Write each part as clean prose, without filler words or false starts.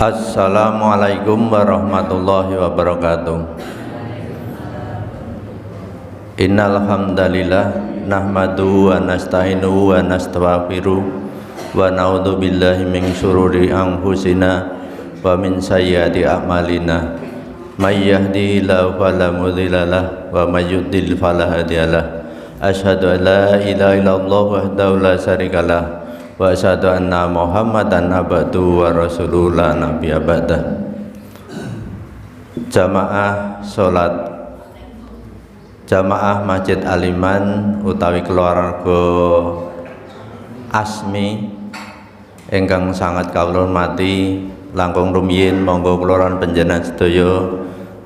Assalamualaikum warahmatullahi wabarakatuh. Innal hamdalillah nahmaduhu wa nasta'inuhu wa nastaghfiruh wa na'udzu billahi min syururi anfusina wa min sayyiati a'malina. May yahdihillahu fala mudhillalah wa may yudlil fala hadiyalah. Asyhadu an la ilaha illallah wahdahu la syarikalah wa asyhadu anna Muhammadan abduhu wa rasuluhu la nabiyya ba'dah. Jamaah salat Jamaah Masjid Al-Iman utawi keluarga Asmi ingkang sangat kawula hormati, langkung rumiyin monggo kula panjenengan sedaya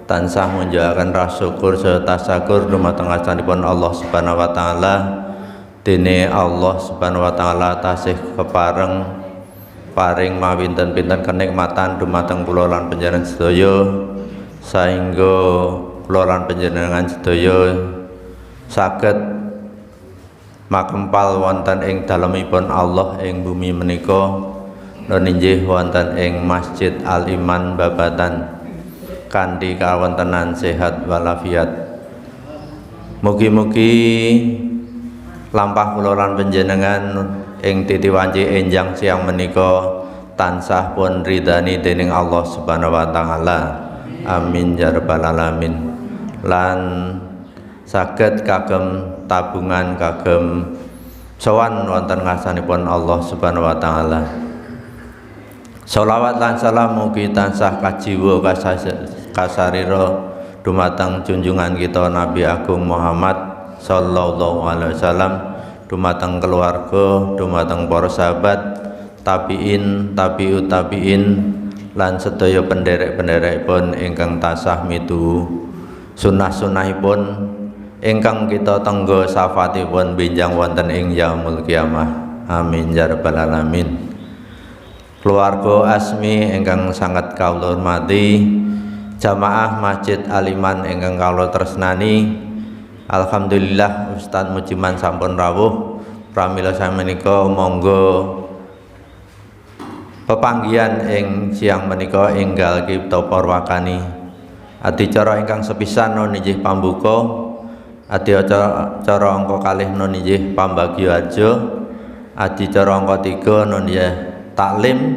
tansah munjukaken rasa syukur serta tasakur dumateng asmanipun Allah Subhanahu wa taala. Dene Allah Subhanahu wa taala tasih kepareng paring mawinten-pinten kenikmatan dumateng kula lan panjenengan sedaya, saengga kula lan panjenengan sedaya saged makempal wonten ing dalemipun Allah ing bumi menika, lan inggih wonten ing Masjid Al-Iman Babatan kanthi kawontenan sehat walafiat. Mugi-mugi lampah kula lan panjenengan ing titi wanci enjang siang menika tansah pun ridani dening Allah Subhanahu wa taala. Amin ya rabbal alamin. Lan saged kagem tabungan kagem sowan wonten ngarsanipun Allah Subhanahu wa taala. Sholawat lan salam mugi tansah kajiwa kasarira dumateng junjungan kita Nabi Agung Muhammad sallallahu alaihi wasallam, dumateng keluarga, dumateng para sahabat, tabiin, tabiut tabiin, lan sedaya penderek-penderekipun ingkang tasah mitu sunah-sunahipun ingkang kita tenggo syafaatipun benjang wonten ing yaumul kiamah. Amin ya rabbal alamin. Keluarga Asmi ingkang sangat kawula hormati, jamaah Masjid Al-Iman ingkang kawula tresnani, alhamdulillah Ustadz Mujiman sampun rawuh. Pramila samenika monggo pepanggihan ing siang menika enggal kita parwakani adicara ingkang sepisan nggih pambuka, adicara angka kalih nggih pambagya aja, adicara angka 3 nggih taklim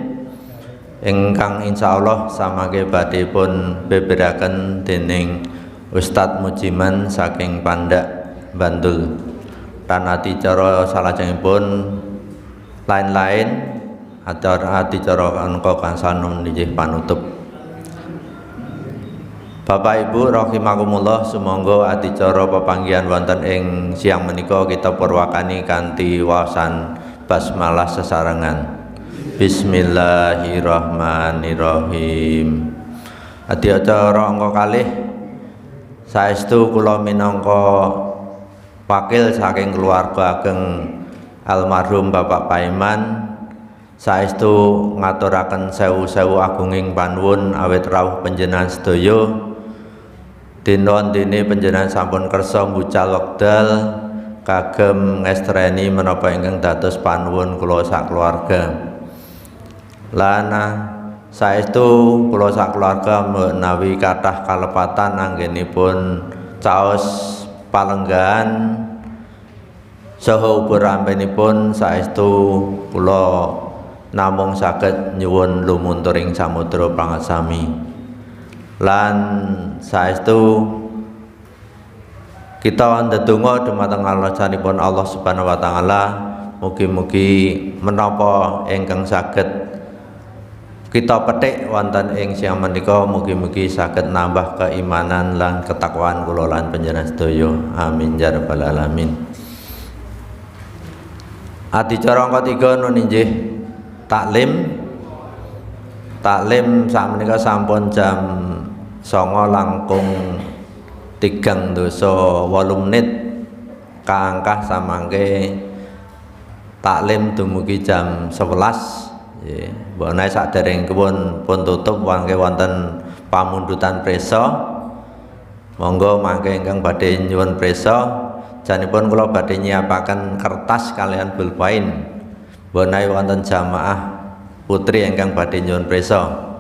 ingkang insyaallah samangke badhe pun beberaken dening Ustadz Mujiman saking Pandak Bantul. Dan adicara salajengipun lain-lain adicara angka kansanom nggih panutup. Bapak Ibu rahimakumullah, sumangga adicara pepanggihan wonten ing siang menika kita purwakani kanthi waosan basmalah sesarengan. Bismillahirrahmanirrahim. Adicara angka kalih saestu kula minangka wakil saking keluarga ageng almarhum Bapak Paiman saestu ngaturaken sewu-sewu agunging panuwun awit rawuh panjenengan sedaya dina-dina panjenengan sampun kersa mbucal wekdal kagem ngestreni menapa ingkang dados panuwun kula sak keluarga. Lan saestu kula sak keluarga menawi kathah kalepatan anggenipun caos palenggahan saha ubur rampenipun, saestu kula namung saged nyuwun lumunturing samudra pangasami. Lan saestu kita ndedonga dumateng alasanipun Allah Subhanahu wa taala, mugi-mugi menapa ingkang saged kita petik wonten ing siang menika mugi-mugi saged nambah keimanan lan ketakwaan kula lan panjenengan sedaya. Amin ya rabbal alamin. Adicara angka 3 nggih taklim. Taklim sakmenika sampun jam 09.00 langkung 3 dosa 8 menit kaangkah samangke taklim dumugi jam 11. Nggih, mbok saderengipun pun tutup mangke wonten pamundutan presa. Monggo mangke ingkang badhe nyuwun presa janipun kula badhe nyiapaken kertas kalian pulpen. Mbok wonten jamaah putri ingkang badhe nyuwun presa.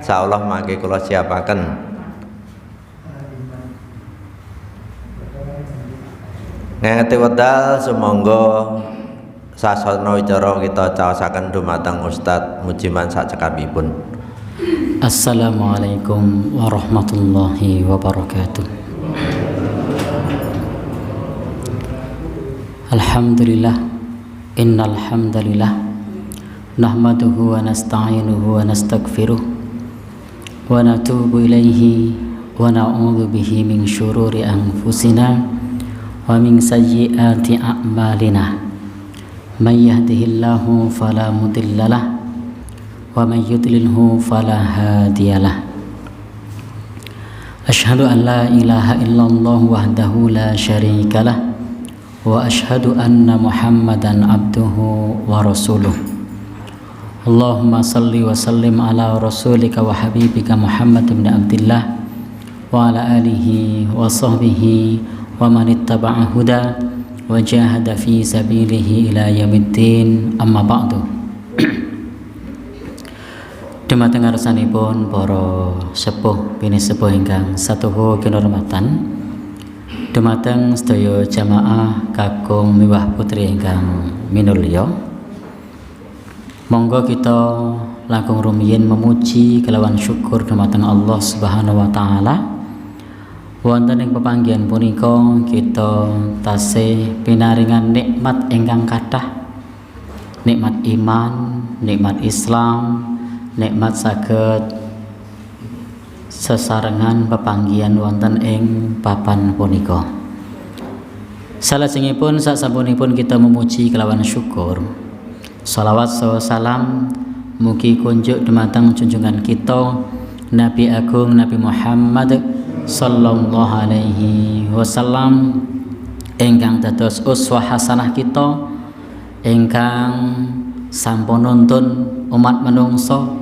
insyaallah mangke kula siapaken. Ngangeti wedal sumangga sasana wicara kita caosaken dumateng Ustaz Mujiman sakcekapipun. Assalamualaikum warahmatullahi wabarakatuh. Alhamdulillah, innal hamdalillah nahmaduhu wa nasta'inuhu wa nastaghfiruh wa natubu ilaihi wa na'udzu bihi min syururi anfusina wa min sayyiati a'malina. May yahdihillahu fala mudhillalah wa may yudlilhu fala hadiyalah. Asyhadu an la ilaha illallah wahdahu la syarikalah wa asyhadu anna Muhammadan abduhu wa rasuluh. Allahumma salli wa sallim ala rasulika wa habibika Muhammad ibn Abdillah wa ala alihi wa sahbihi wa man ittaba'a huda wa jahada fi sabilihi ila yaumiddin, amma ba'du. Dumateng ngarsanipun para sepuh bini sepuh ingkang satuhu kinurmatan, dumateng sedaya jamaah kakung miwah putri ingkang minulya, monggo kita langkung rumiyin memuji kelawan syukur dumateng Allah Subhanahu wa taala. Wonten ing pepanggihan punika kita tasih pinaringan nikmat ingkang kathah, nikmat iman, nikmat Islam, nikmat saged sesarengan pepanggihan wonten ing papan punika. Salajengipun sasampunipun kita memuji kelawan syukur, shalawat salam mugi kunjuk dumateng junjungan kita Nabi Agung Nabi Muhammad sallallahu alaihi wasallam ingkang dados uswah hasanah kita, ingkang sampun nuntun umat menungso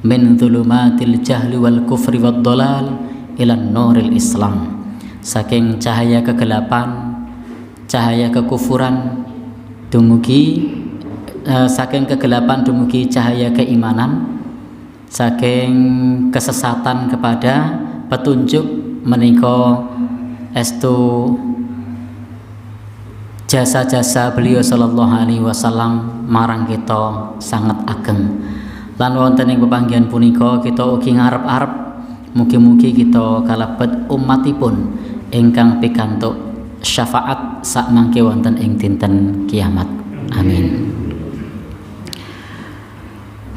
min dzulumatil jahli wal kufri wad dhalal ila nuril Islam, saking cahaya kegelapan, cahaya kekufuran dumugi saking kegelapan dumugi cahaya keimanan, saking kesesatan kepada petunjuk menika estu jasa-jasa beliau sallallahu alaihi wasallam marang kita sangat ageng. Lan wonten ing pepanggihan punika kita ugi ngarep-arep mugi-mugi kita kalebet umatipun ingkang pikantuk syafaat sak mangke wonten ing dinten kiamat. Amin.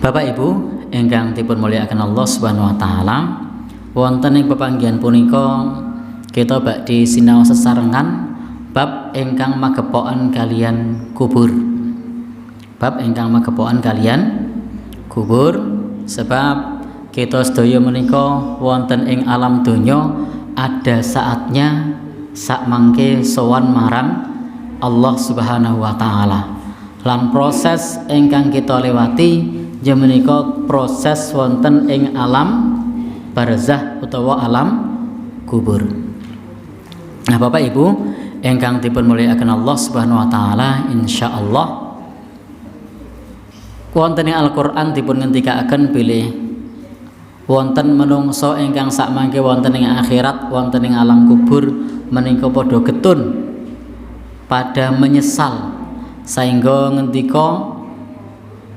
Bapak Ibu ingkang dipun mulyakaken Allah Subhanahu wa taala, wonten ing pepanggihan punika kita badhe sinau sesarengan bab ingkang magepokan kalian kubur. Bab ingkang magepokan kalian kubur, sebab kita sedaya menika wonten ing alam donya ada saatnya sak mangke sowan marang Allah Subhanahu wa taala. Lan proses ingkang kita lewati menika proses wonten ing alam barzah utawa alam kubur. Nah, Bapak Ibu ingkang dipun mulyakaken Allah Subhanahu wa taala, insyaallah wonten ing Al-Qur'an dipun ngendikaken bilih wonten menungso ingkang sakmangke wonten ing akhirat, wonten ing alam kubur menika padha getun pada menyesal, sehingga ngendika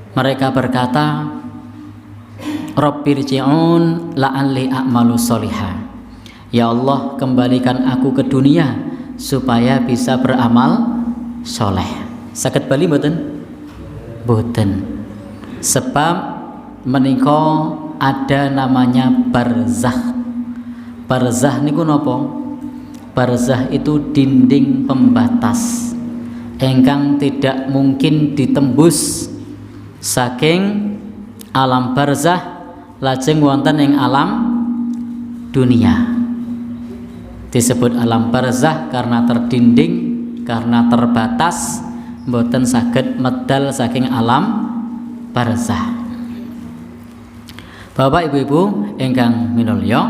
mereka berkata, Rabbirji'un la'alli a'malu sholihah. Ya Allah, kembalikan aku ke dunia supaya bisa beramal soleh. Saged bali mboten? Mboten. Sebab menika ada namanya barzakh. Barzakh niku napa? Barzakh itu dinding pembatas ingkang tidak mungkin ditembus saking alam barzakh lajeng wonten ing alam dunia. Disebut alam barzakh karena terdinding, karena terbatas, mboten saged medal saking alam barzakh. Bapak Ibu-ibu ingkang minulya,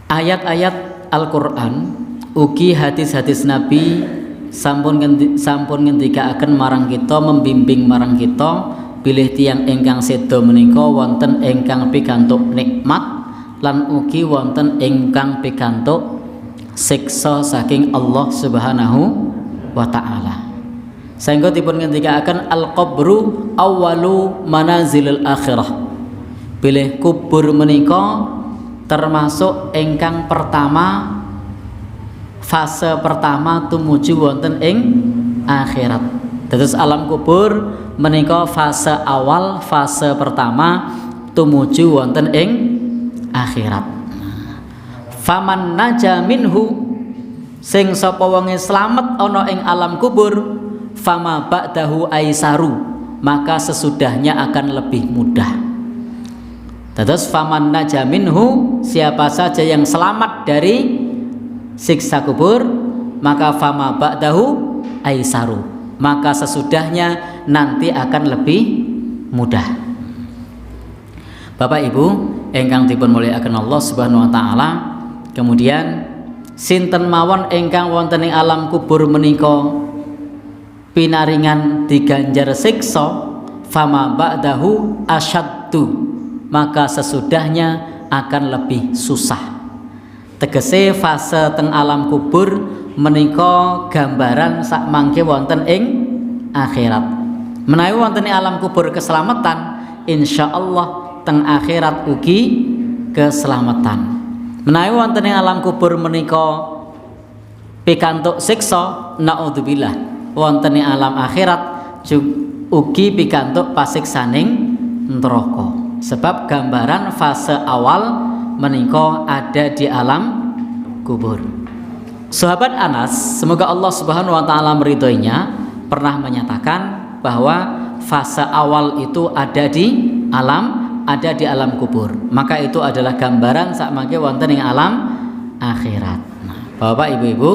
ayat-ayat Al-Qur'an ugi hadis-hadis Nabi sampun ngendikaaken marang kita, membimbing marang kita bilih tiyang ingkang sedo menika wonten ingkang pikantuk nikmat lan ugi wonten ingkang pikantuk siksa saking Allah Subhanahu wa taala. Sehingga dipun ngendikaken al-qabru awwalu manazilil akhirah. Bilih kubur menika termasuk ingkang pertama, fase pertama tumuju wonten ing akhirat. Dados alam kubur menika fase awal, fase pertama tumuju wonten ing akhirat. Faman naja minhu, sing sapa wonge slamet ana ing alam kubur, fama ba'dahu aisaru, maka sesudahnya akan lebih mudah. Terus faman naja minhu, siapa saja yang selamat dari siksa kubur, maka fama ba'dahu aisaru, maka sesudahnya nanti akan lebih mudah. Bapak Ibu ingkang dipun mulyakaken Allah Subhanahu wa taala, kemudian sinten mawon ingkang wonten ing alam kubur menika pinaringan diganjar siksa, fama ba'dahu asyaddu, maka sesudahnya akan lebih susah. Tegese fase teng alam kubur menika gambaran sak mangke wonten ing akhirat. Menawi wonten ing alam kubur keselamatan, insyaallah teng akhirat ugi keselamatan. Menawi wonten ing alam kubur menika pikantuk siksa, naudzubillah, wonten ing alam akhirat ugi pikantuk pasiksaning neraka. Sebab gambaran fase awal menika ada di alam kubur. Sahabat Anas, semoga Allah Subhanahu wa taala meridhoinya, pernah menyatakan bahwa fase awal itu ada di alam kubur. Maka itu adalah gambaran sak mangke wonten ing alam akhirat. Nah, Bapak Ibu-ibu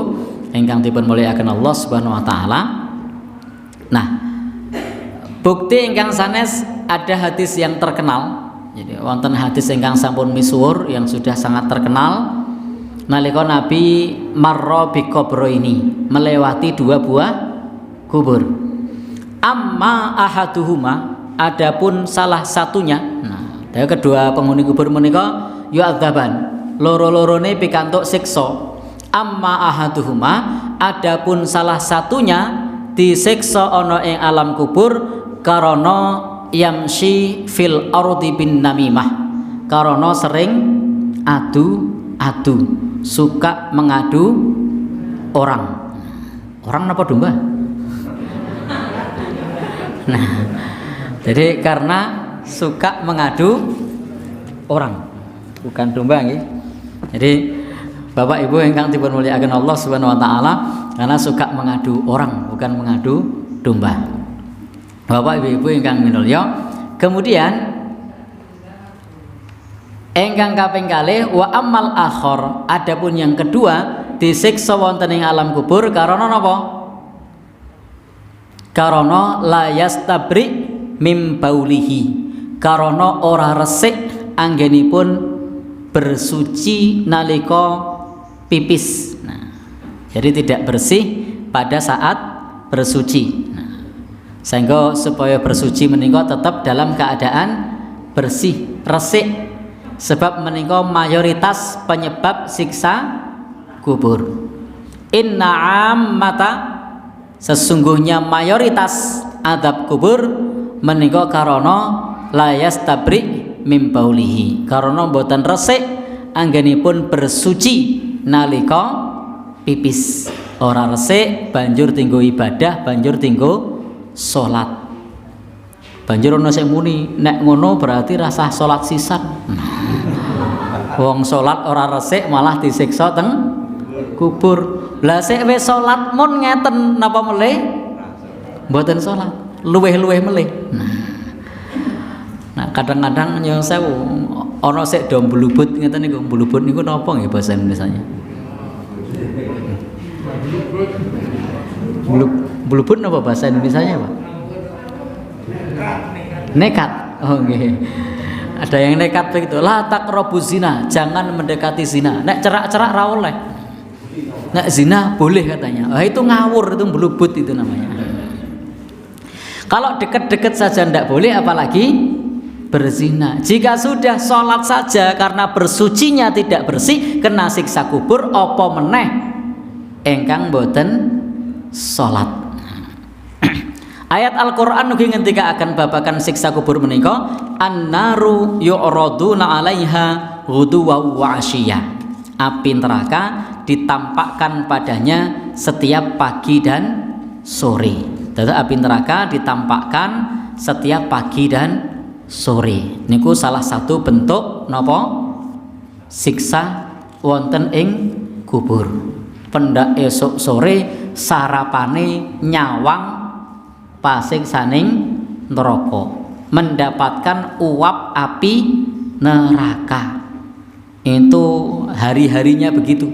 ingkang dipun mulyakaken Allah Subhanahu wa taala. Nah, bukti ingkang sanes ada hadis yang terkenal. Jadi wonten hadis ingkang sampun misuwur yang sudah sangat terkenal nalika Nabi marra bi qabraini, melewati dua buah kubur. Amma ahaduhuma, adapun salah satunya. Nah, dari kedua penghuni kubur menika yu'adzaban, loro-lorone pikantuk siksa. Amma ahaduhuma, adapun salah satunya disiksa ana ing alam kubur karena yamshi fil ardi bin namimah, karena sering adu-adu, suka mengadu orang napa domba. Nah, jadi karena suka mengadu orang, bukan domba nggih. Jadi Bapak Ibu ingkang dipun mulyakaken Allah Subhanahu wa taala, karena suka mengadu orang, bukan mengadu domba. Bapak Ibu ingkang minulya, kemudian ingkang kaping kalih wa amal akhir, adapun yang kedua disiksa wonten ing alam kubur karena napa? Karena la yastabri mim baulihi, karena ora resik anggenipun bersuci nalika pipis. Nah, jadi tidak bersih pada saat bersuci. Nah, sehingga supaya bersuci menika tetap dalam keadaan bersih, resik, sebab menika mayoritas penyebab siksa kubur. Inna ammata, sesungguhnya mayoritas adab kubur menika karena la yastabri mim baulihi, karena boten resik anggenipun bersuci nalika pipis. Ora resik banjur tinggo ibadah, banjur tinggo salat. Banjur ana sing muni nek ngono berarti rasah salat sisan. Wong salat ora resik malah disiksa teng kubur. Lah sik wis salat mun ngeten napa melih? Mboten salat, luweh-luweh melih. Nah, kadang-kadang nyuwun sewu ana sik do blubut ngeten niku. Blubut niku napa nggih bahasa Indonesianya? Blubut napa bahasa Indonesianya, Pak? Nekat. Oh nggih. Ada yang nekat begitu. La taqrabuz zina, jangan mendekati zina. Nek cerak-cerak ra oleh. Nek zina boleh katanya. Ah itu ngawur, itu blubut itu namanya. Kalau dekat-dekat saja tidak boleh, apalagi berzina. Jika sudah sholat saja karena bersucinya tidak bersih, kena siksa kubur, apa meneh engkang boten sholat. Ayat Al-Quran ugi ngendika akan babakan siksa kubur menika, an-naru yu'raduna 'alaiha ghuduwan wa 'ashiyya. Api neraka ditampakkan padanya setiap pagi dan sore. Jadi api neraka ditampakkan setiap pagi dan sore. Niku salah satu bentuk napa? Siksa wonten ing kubur. Pendak esok sore sarapane nyawang pasing saning neraka, mendapatkan uap api neraka. Itu hari-harinya begitu.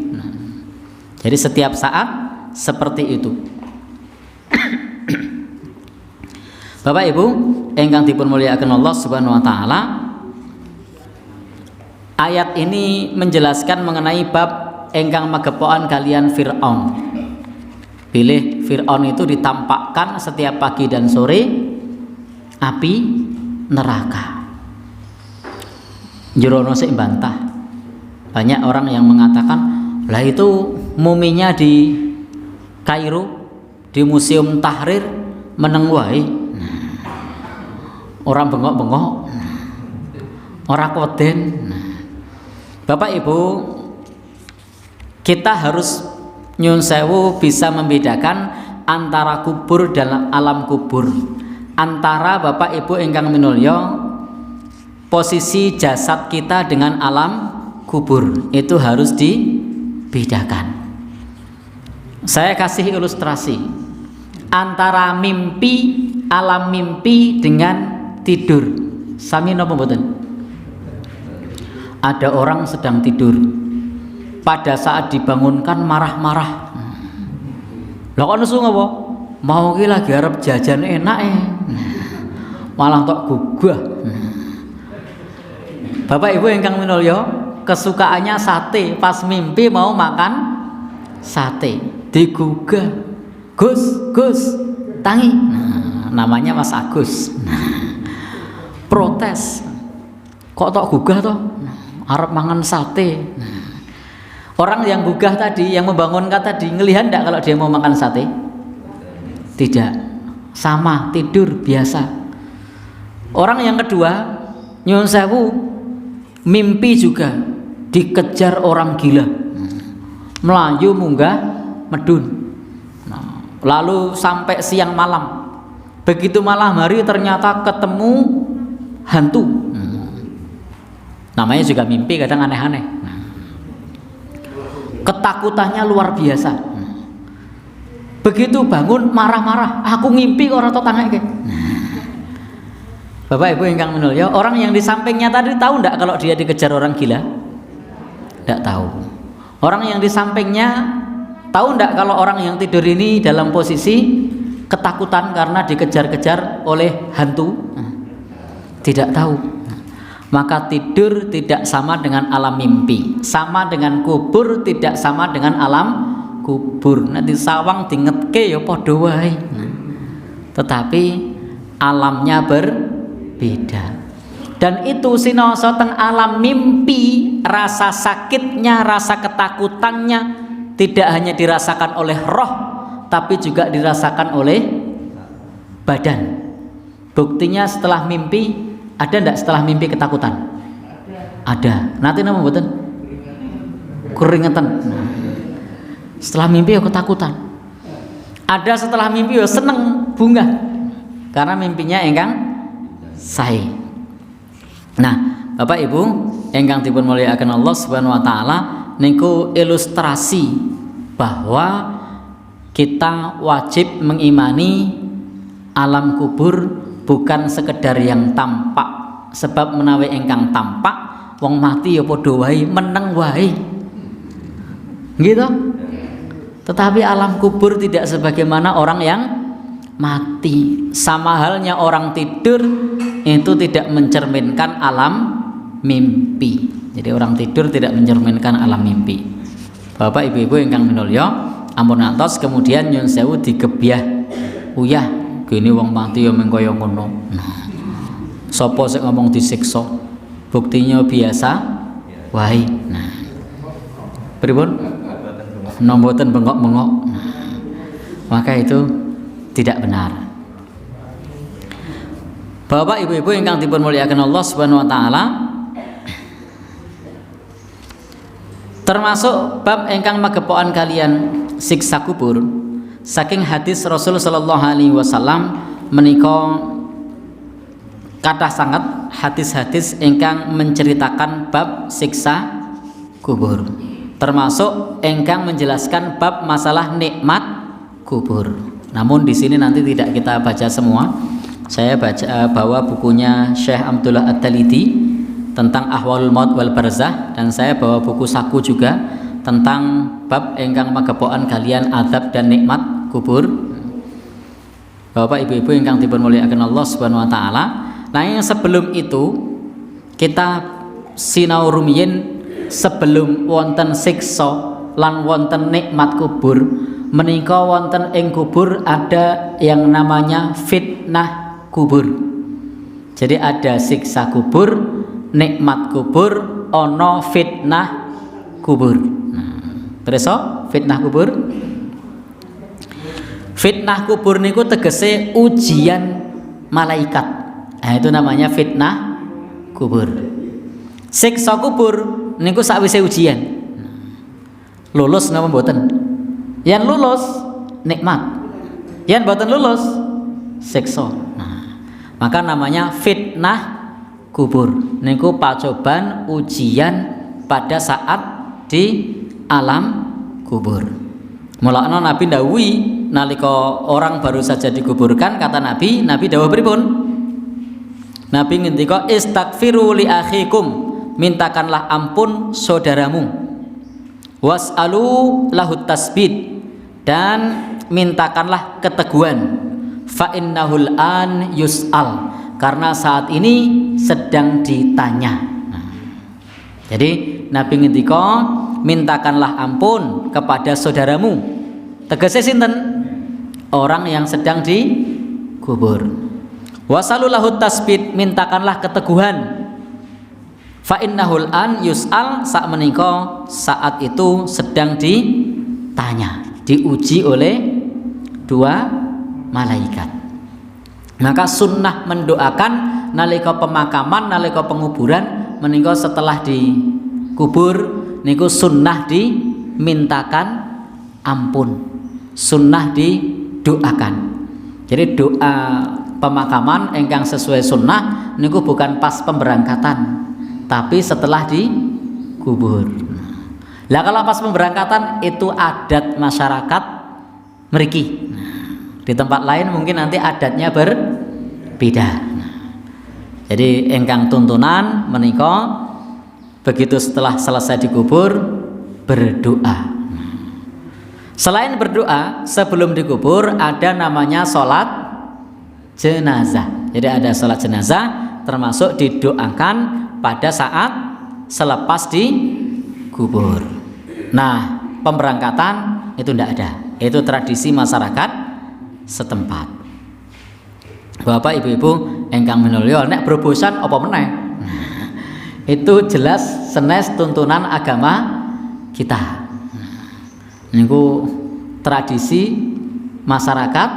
Jadi setiap saat seperti itu. Bapak Ibu ingkang dipun mulyakaken Allah Subhanahu wa taala, ayat ini menjelaskan mengenai bab ingkang magepokan kalian Fir'aun. Pilih Fir'aun itu ditampakkan setiap pagi dan sore api neraka. Jerono sik bantah. Banyak orang yang mengatakan, lah itu muminya di Kairo, di Museum Tahrir meneng wae. Orang bengok-bengok, orang kweden. Bapak Ibu, kita harus nyun sewu bisa membedakan antara kubur dan alam kubur. Antara Bapak Ibu ingkang minulya, posisi jasad kita dengan alam kubur itu harus dibedakan. Saya kasih ilustrasi antara mimpi, alam mimpi dengan tidur. Sami napa mboten? Ada orang sedang tidur, pada saat dibangunkan marah-marah. Lah kok nesu ngopo? Mau ki lagi arep jajan enak malah tok gugah. Bapak Ibu ingkang minulya, kesukaannya sate, pas mimpi mau makan sate, digugah. Gus, tangi. Namanya Mas Agus. Protes. Kok tok gugah toh? Arep mangan sate. Orang yang gugah tadi, yang membangunkan tadi, ngelihat enggak kalau dia mau makan sate? Tidak. Sama, tidur biasa. Orang yang kedua, nyuwun sewu, mimpi juga dikejar orang gila. Melayu munggah medun. Lalu sampai siang malam. Begitu malam hari ternyata ketemu hantu. Namanya juga mimpi, kadang aneh-aneh. Ketakutannya luar biasa. Begitu bangun marah-marah, aku ngimpi kok ora tangake. Bapak Ibu ingkang minulya, orang yang di sampingnya tadi tahu enggak kalau dia dikejar orang gila? Enggak tahu. Orang yang di sampingnya tahu enggak kalau orang yang tidur ini dalam posisi ketakutan karena dikejar-kejar oleh hantu? Tidak tahu. Maka tidur tidak sama dengan alam mimpi, sama dengan kubur tidak sama dengan alam kubur. Nanti sawang dingetke ya padha wae. Tetapi alamnya berbeda. Dan itu sinaosa teng alam mimpi, rasa sakitnya, rasa ketakutannya tidak hanya dirasakan oleh roh, tapi juga dirasakan oleh badan. Buktinya setelah mimpi, ada enggak setelah mimpi ketakutan? Ada. Nanti nama mboten? Keringetan. Setelah mimpi ya ketakutan. Ada setelah mimpi ya seneng, bunga. Karena mimpinya engkang sae. Nah, Bapak Ibu ingkang dipun mulyakaken Allah Subhanahu wa taala, niku ilustrasi bahwa kita wajib mengimani alam kubur bukan sekedar yang tampak. Sebab menawi ingkang tampak wong mati ya padha wae meneng wae. Gitu. Tetapi alam kubur tidak sebagaimana orang yang mati. Sama halnya orang tidur itu tidak mencerminkan alam mimpi. Jadi orang tidur tidak mencerminkan alam mimpi. Bapak Ibu-ibu ingkang minulya, ampun ngantos kemudian nyun sewu digebyah uyah gini wong mati ya mung kaya ngono. Sapa sing ngomong disiksa? Buktinya biasa wae. Nah. Pripun? Nomboten bengok-bengok. Maka itu tidak benar. Bapak Ibu-ibu ingkang dipun mulyakaken Allah Subhanahu wa taala, termasuk bab ingkang magepokan kalian siksa kubur, saking hadis Rasul sallallahu alaihi wasallam menika kathah sangat hadis-hadis ingkang menceritakan bab siksa kubur, termasuk ingkang menjelaskan bab masalah nikmat kubur. Namun di sini nanti tidak kita baca semua. Saya bawa bukunya Syekh Abdullah Ad-Dalidi tentang Ahwalul Maut wal Barzah, dan saya bawa buku saku juga tentang bab ingkang magepokan kalian azab dan nikmat kubur. Bapak Ibu-ibu ingkang dipun mulyakaken Allah Subhanahu wa taala. Nah, yang sebelum itu kita sinau rumiyin sebelum wonten siksa lan wonten nikmat kubur, menika wonten ing kubur ada yang namanya fitnah kubur. Jadi ada siksa kubur, nikmat kubur, ono fitnah kubur. Preso fitnah kubur. Fitnah kubur niku tegese ujian malaikat. Nah, itu namanya fitnah kubur. Siksa kubur niku sakwise ujian. Lulus napa mboten? Yen lulus nikmat. Yen mboten lulus siksa. Maka namanya fitnah kubur. Niku pacoban ujian pada saat di alam kubur. Mulane Nabi dawuhi nalika orang baru saja dikuburkan, kata Nabi dawuh pripun? Nabi ngendika istaghfiru li akhikum, mintakanlah ampun saudaramu. Was'alu lahu tasbit, dan mintakanlah keteguhan. Fa innahul an yus'al, karena saat ini sedang ditanya. Jadi Nabi ngendika mintakanlah ampun kepada saudaramu. Tegese sinten? Orang yang sedang dikubur. Wasalu lahu tasbit, mintakanlah keteguhan. Fa innahul an yus'al, saat menika saat itu sedang ditanya, diuji oleh dua malaikat. Maka sunnah mendoakan nalika pemakaman, nalika penguburan menika setelah dikubur niku sunnah dimintakan ampun, sunnah didoakan. Jadi doa pemakaman ingkang sesuai sunnah niku bukan pas pemberangkatan, tapi setelah dikubur. Lah kalau pas pemberangkatan itu adat masyarakat mriki. Di tempat lain mungkin nanti adatnya berbeda. Jadi ingkang tuntunan menika begitu setelah selesai dikubur berdoa. Selain berdoa sebelum dikubur ada namanya sholat jenazah. Jadi ada sholat jenazah termasuk didoakan pada saat selepas dikubur. Nah, pemberangkatan itu tidak ada. Itu tradisi masyarakat setempat. Bapak Ibu-ibu ingkang minulya, nek berobosan apa meneh? Itu jelas senes tuntunan agama kita. Niku tradisi masyarakat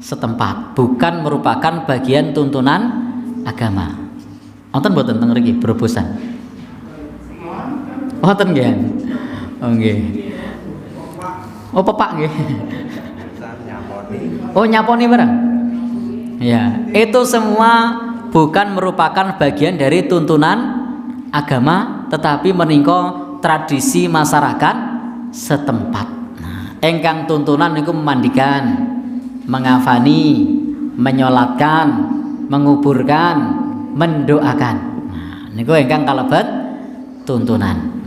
setempat, bukan merupakan bagian tuntunan agama. Wonten mboten teng mriki berobosan? Wonten nggih. Oh nggih. Oh pepak nggih. Oh nyaponi barang. Ya, itu semua bukan merupakan bagian dari tuntunan agama, tetapi menika tradisi masyarakat setempat. Nah, engkang tuntunan niku memandikan, mengafani, menyolatkan, menguburkan, mendoakan. Nah, niku engkang kalebet tuntunan.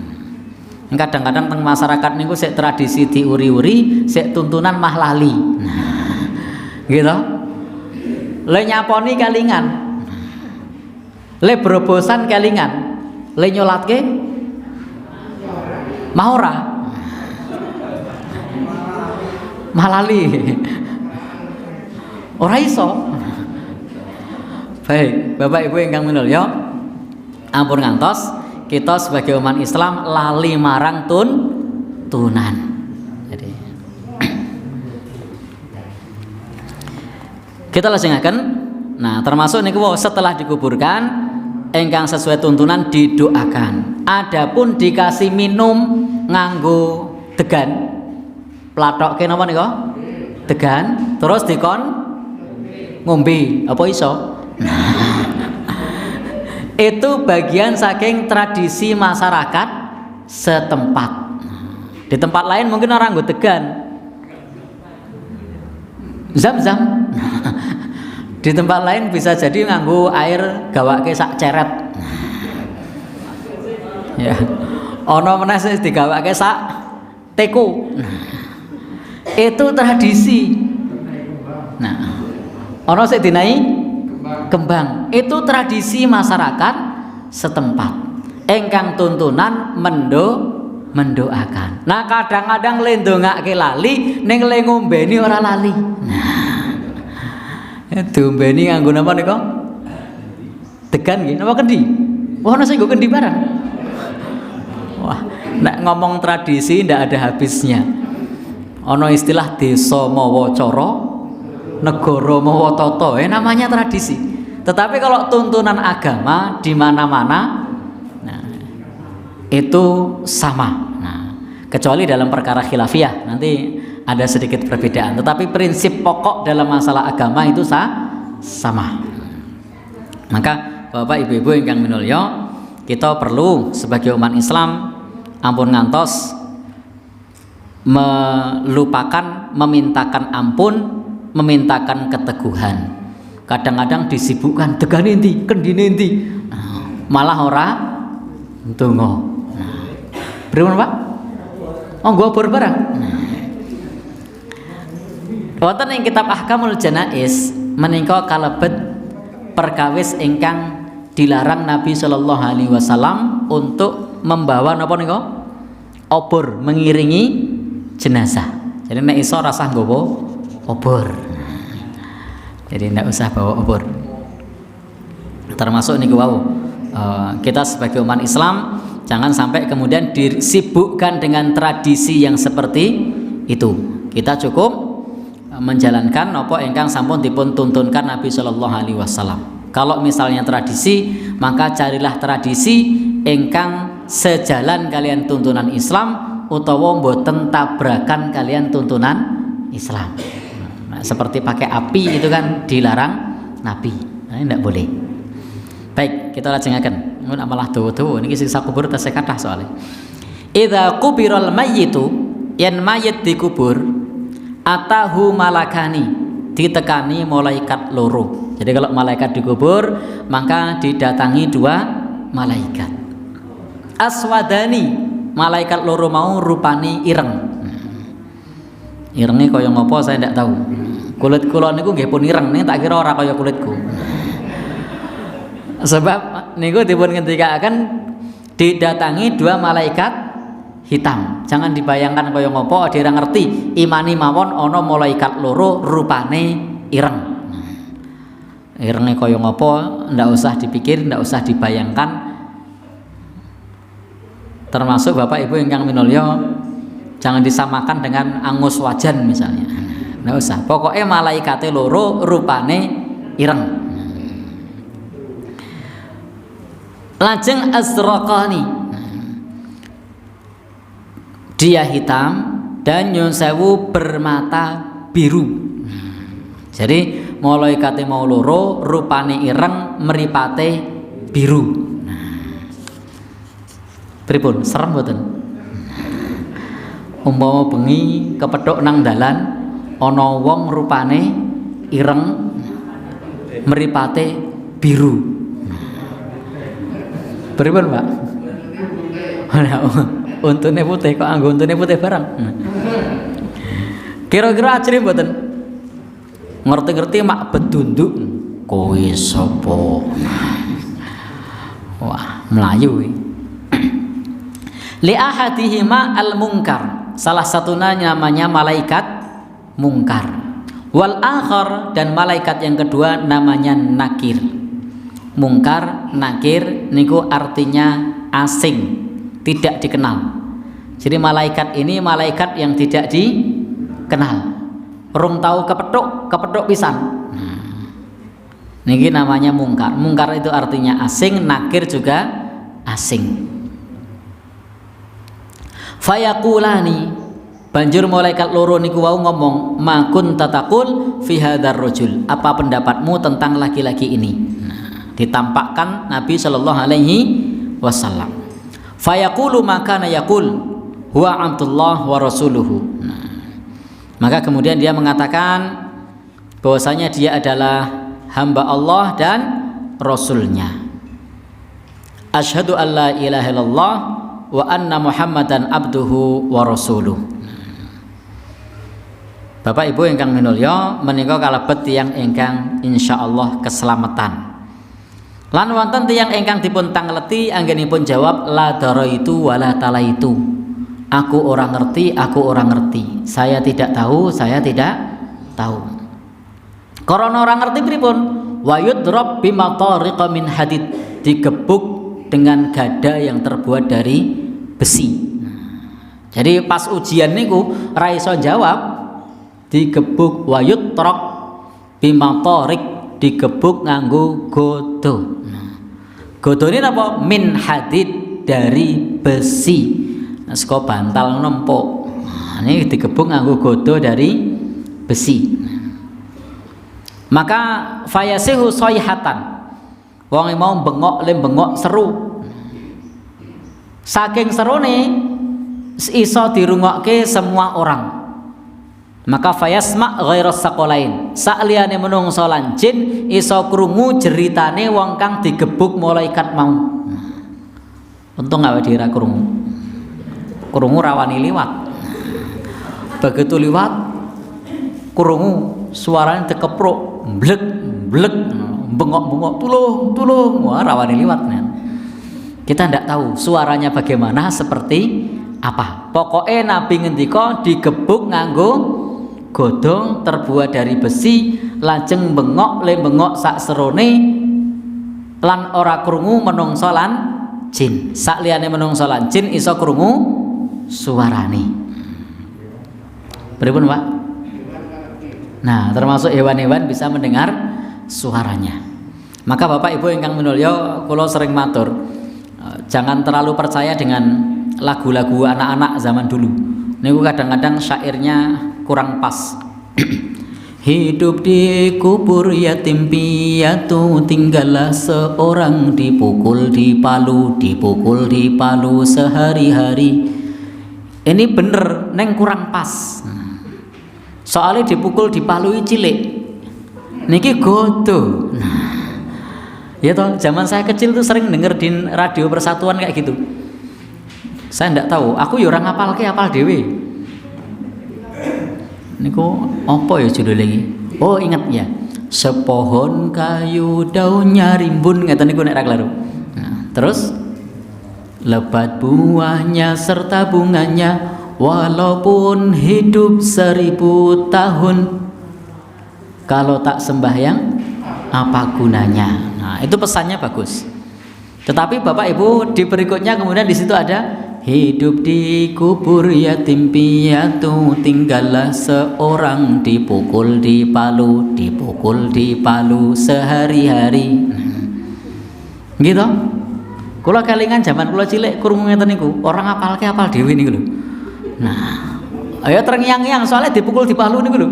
Kadang-kadang teng masyarakat niku sik tradisi diuri-uri, sik tuntunan mah lali. Nah, gitu. Le nyaponi kelingan, le berobosan kelingan, le nyolatke mah ora, mah lali. ora iso. Baik, Bapak Ibu ingkang minulya, ampun ngantos kita sebagai umat Islam lali marang tuntunan. Jadi kita lajengaken. Nah, termasuk niku setelah dikuburkan ingkang sesuai tuntunan didoakan. Adapun dikasih minum nganggo degan, platokke napa nika? Degan, terus dikon ngombe, apa iso? Itu bagian saking tradisi masyarakat setempat. Di tempat lain mungkin orang nggo degan, zam-zam. Di tempat lain bisa jadi nganggo air gawake sak ceret. Ya. Ana meneh sing digawake sak teko. Itu tradisi. Nah, ana sing dinai kembang. Itu tradisi masyarakat setempat. Engkang tuntunan mendoakan. Nah, kadang-kadang le ndongake lali, ning le ngombeni ora lali. Nah, diombeni nganggo napa nika? Degan nggih, napa kendi? Wah, ana sing nggo kendi barang. Wah, nek ngomong tradisi ndak ada habisnya. Ana istilah desa mawa cara, negara mawa tata, namanya tradisi. Tetapi kalau tuntunan agama di mana-mana, nah, itu sama. Nah, kecuali dalam perkara khilafiyah, nanti ada sedikit perbedaan. Tetapi prinsip pokok dalam masalah agama itu sama. Maka Bapak Ibu-ibu ingkang minulya, kita perlu sebagai umat Islam ampun ngantos melupakan, memintakan ampun, memintakan keteguhan. Kadang-kadang disibukkan degane endi, kendine endi. Malah ora ndonga. Pripun Pak? Oh, nggo obor barang. Wonten ing kitab Ahkamul Janaiz menika kalebet perkawis ingkang dilarang Nabi Shallallahu Alaihi Wasallam untuk membawa napa nika? Obor, mengiringi jenazah. Jadi nek iso rasah nggawa obor. Jadi ndak usah bawa obor. Termasuk niku wau. Kita sebagai umat Islam jangan sampai kemudian disibukkan dengan tradisi yang seperti itu. Kita cukup menjalankan apa ingkang sampun dipun tuntunkan Nabi Shallallahu Alaihi Wasallam. Kalau misalnya tradisi, maka carilah tradisi ingkang sejalan kalian tuntunan Islam utawa mboten tabrakan kalian tuntunan Islam. Nah, seperti pakai api itu kan dilarang Nabi. Nah, ini tidak boleh. Baik, kita lajengaken. Mun malah dawa-dawa niki sisa kubur tasih kathah soalnya. Idza kubiral mayyitu, yen mayit dikubur, atahu malakani, ditekani malaikat loro. Jadi kalau malaikat dikubur, maka didatangi dua malaikat. Aswadani, malaikat loro mau rupani ireng. Irenge kaya ngopo saya ndak tahu. Kulit kula niku nggih pun ireng, ning tak kira ora kaya kulitku. Sebab niku dipun ngendikaken didatangi dua malaikat hitam. Jangan dibayangkan kaya ngopo, dhewe ngerti. Imani mawon ana malaikat loro rupane ireng. Irenge kaya ngopo ndak usah dipikir, ndak usah dibayangkan. Termasuk Bapak Ibu ingkang minulya, jangan disamakan dengan angus wajan misalnya. Ndak usah. Pokoknya malaikate loro rupane ireng. Lajeng azraqani, dia hitam dan nyun sewu bermata biru. Jadi malaikate mau loro rupane ireng mripate biru. Pripun serem mboten? Umpama bengi kepethuk nang dalan ana wong rupane ireng mripate biru. Pripun, Pak? Untune putih kok anggo untune putih barang. Kira-kira ajri mboten? Ngerti-ngerti mak bedunduk. Kowe sapa? Wah, melayu iki. Li ahadihima al-munkar. Salah satunya namanya malaikat mungkar. Wal akhar, dan malaikat yang kedua namanya nakir. Mungkar, nakir niku artinya asing, tidak dikenal. Jadi malaikat ini malaikat yang tidak dikenal. Rung tahu kepethuk pisan. Niki namanya mungkar. Mungkar itu artinya asing, nakir juga asing. Fayaqulani, banjur malaikat loro niku wau ngomong, ma kunta taqul fi hadzal rajul, apa pendapatmu tentang laki-laki ini. Ditampakkan Nabi sallallahu alaihi wasallam. Fayaqulu maka yaqul huwa Abdullah wa rasuluhu. Maka kemudian dia mengatakan bahwasanya dia adalah hamba Allah dan Rasulnya. Asyhadu an la ilaha illallah wa anna Muhammadan abduhu wa rasuluh. Bapak Ibu ingkang minulya, menika kalebet tiyang ingkang insyaallah keselamatan. Lan wonten tiyang ingkang dipun tangleti anggenipun jawab la daraitu wala talaitu. Aku orang ngerti, aku orang ngerti. Saya tidak tahu, saya tidak tahu. Karena orang ngerti pripun? Wa yudrab bimatariqa min hadid, digebuk dengan gada yang terbuat dari besi. Jadi pas ujian niku ra iso jawab, digebuk wa yutraq bimatarik, digebuk nganggo godo. Godone napa? Min hadid, dari besi. Saka bantal nempuk. Ini digebuk nganggo godo dari besi. Maka fayasihu sayhatan. Wong mau bengok le bengok seru. Saking serune iso dirungokke semua orang. Maka fayasma ghairas saqalain. Sakliyane menungso lan jin iso krungu jeritane wong kang digebuk malaikat mau. Untung awake dhewe ra krungu. Krungu rawani liwat. Begitu liwat krungu suaranya dikepruk, blek blek, bengok-bengok, tulung, wah rawani liwat. Kita tidak tahu suaranya bagaimana, seperti apa. Pokoknya Nabi ngendika digebuk nganggo godong terbuat dari besi, lajeng bengok le bengok sak serone, lan ora krungu menungso lan jin. Sak liyane menungso lan jin iso krungu suarane. Pripun, Pak? Nah, termasuk hewan-hewan bisa mendengar suaranya. Maka Bapak Ibu ingkang minulya, kula sering matur, jangan terlalu percaya dengan lagu-lagu anak-anak zaman dulu. Niku kadang-kadang syairnya kurang pas. Hidup di kubur yatim piatu, tinggallah seorang dipukul di palu sehari-hari. Ini bener neng kurang pas. Soalnya dipukul di palu cilik. Niki godo. Ya toh, zaman saya kecil tuh sering denger di radio Persatuan kayak gitu. Saya ndak tahu, aku ya orang apal dhewe. Niku apa ya judulnya iki? Oh, ingat ya. Sepohon kayu daunnya rimbun, ngeten niku nek ra kleru. Nah, terus lebat buahnya serta bunganya, walaupun hidup 1000 tahun, kalau tak sembahyang apa gunanya. Nah, itu pesannya bagus. Tetapi Bapak Ibu di berikutnya kemudian di situ ada hidup di kubur yatim piatu, tinggallah seorang dipukul di palu sehari-hari. Gitu. Kula kelingan zaman kula cilik krungu ngeten niku, orang apal dhewe niku lho. Nah, ayo terngiang-ngiang soalnya dipukul di palu niku lho.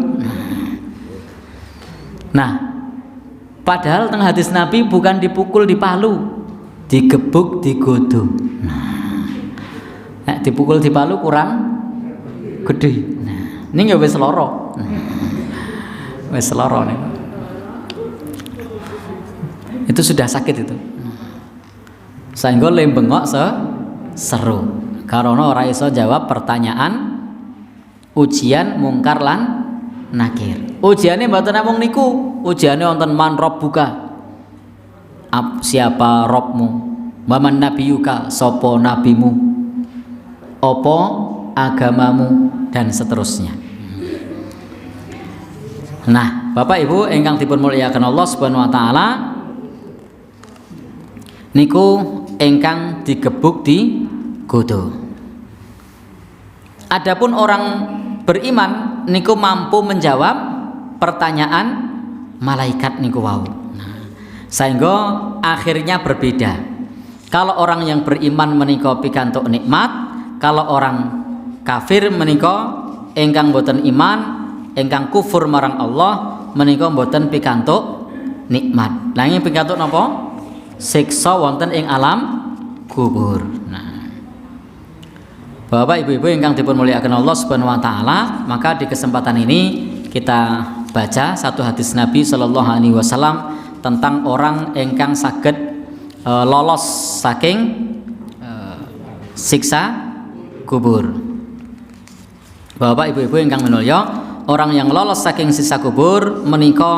Nah, padahal teng hadis Nabi bukan dipukul di palu, digebuk digodo. Nah, dipukul di palu kurang gede. Nah, ini wis lara. Wis lara niku. Itu sudah sakit itu. Sehingga lembengok seru karena ora iso jawab pertanyaan ujian mungkar lan nakir. Ujiane mboten namung niku, ujiane wonten man rabbuka, siapa Robmu, waman nabiyuka, sapa nabimu, apa agamamu, dan seterusnya. Nah, Bapak Ibu ingkang dipun mulyakaken Allah Subhanahu wa taala, niku ingkang digebuk di godo. Adapun orang beriman niku mampu menjawab pertanyaan malaikat niku wau. Nah, sehingga akhirnya berbeda. Kalau orang yang beriman menika pikantuk nikmat, kalau orang kafir menika ingkang boten iman, ingkang kufur marang Allah menika boten pikantuk nikmat. Lah ingkang pikantuk napa? Siksa wonten ing alam kubur. Nah, Bapak Ibu-ibu ingkang dipun mulyakaken Allah Subhanahu wa taala, maka di kesempatan ini kita baca satu hadis Nabi sallallahu alaihi wasallam tentang orang ingkang saged lolos saking siksa kubur. Bapak Ibu-ibu ingkang minulya, orang yang lolos saking siksa kubur menika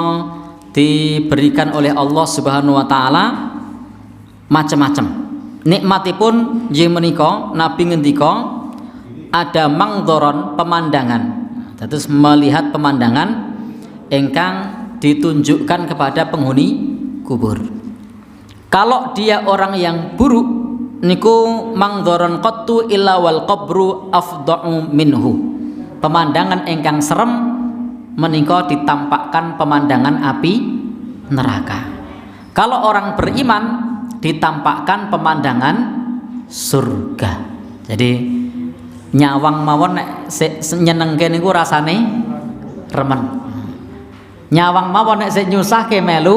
diberikan oleh Allah Subhanahu wa taala macam-macam. Nikmatipun nggih menika Nabi ngendika ada mangdhoron pemandangan. Terus melihat pemandangan ingkang ditunjukkan kepada penghuni kubur. Kalau dia orang yang buruk niku mangdhoron qattu illa wal qabru afda'u minhu. Pemandangan ingkang serem menika ditampakkan pemandangan api neraka. Kalau orang beriman ditampakkan pemandangan surga. Jadi nyawang mawon nek nyenengke niku rasane remen. Nyawang mawon nek sik nyusahke melu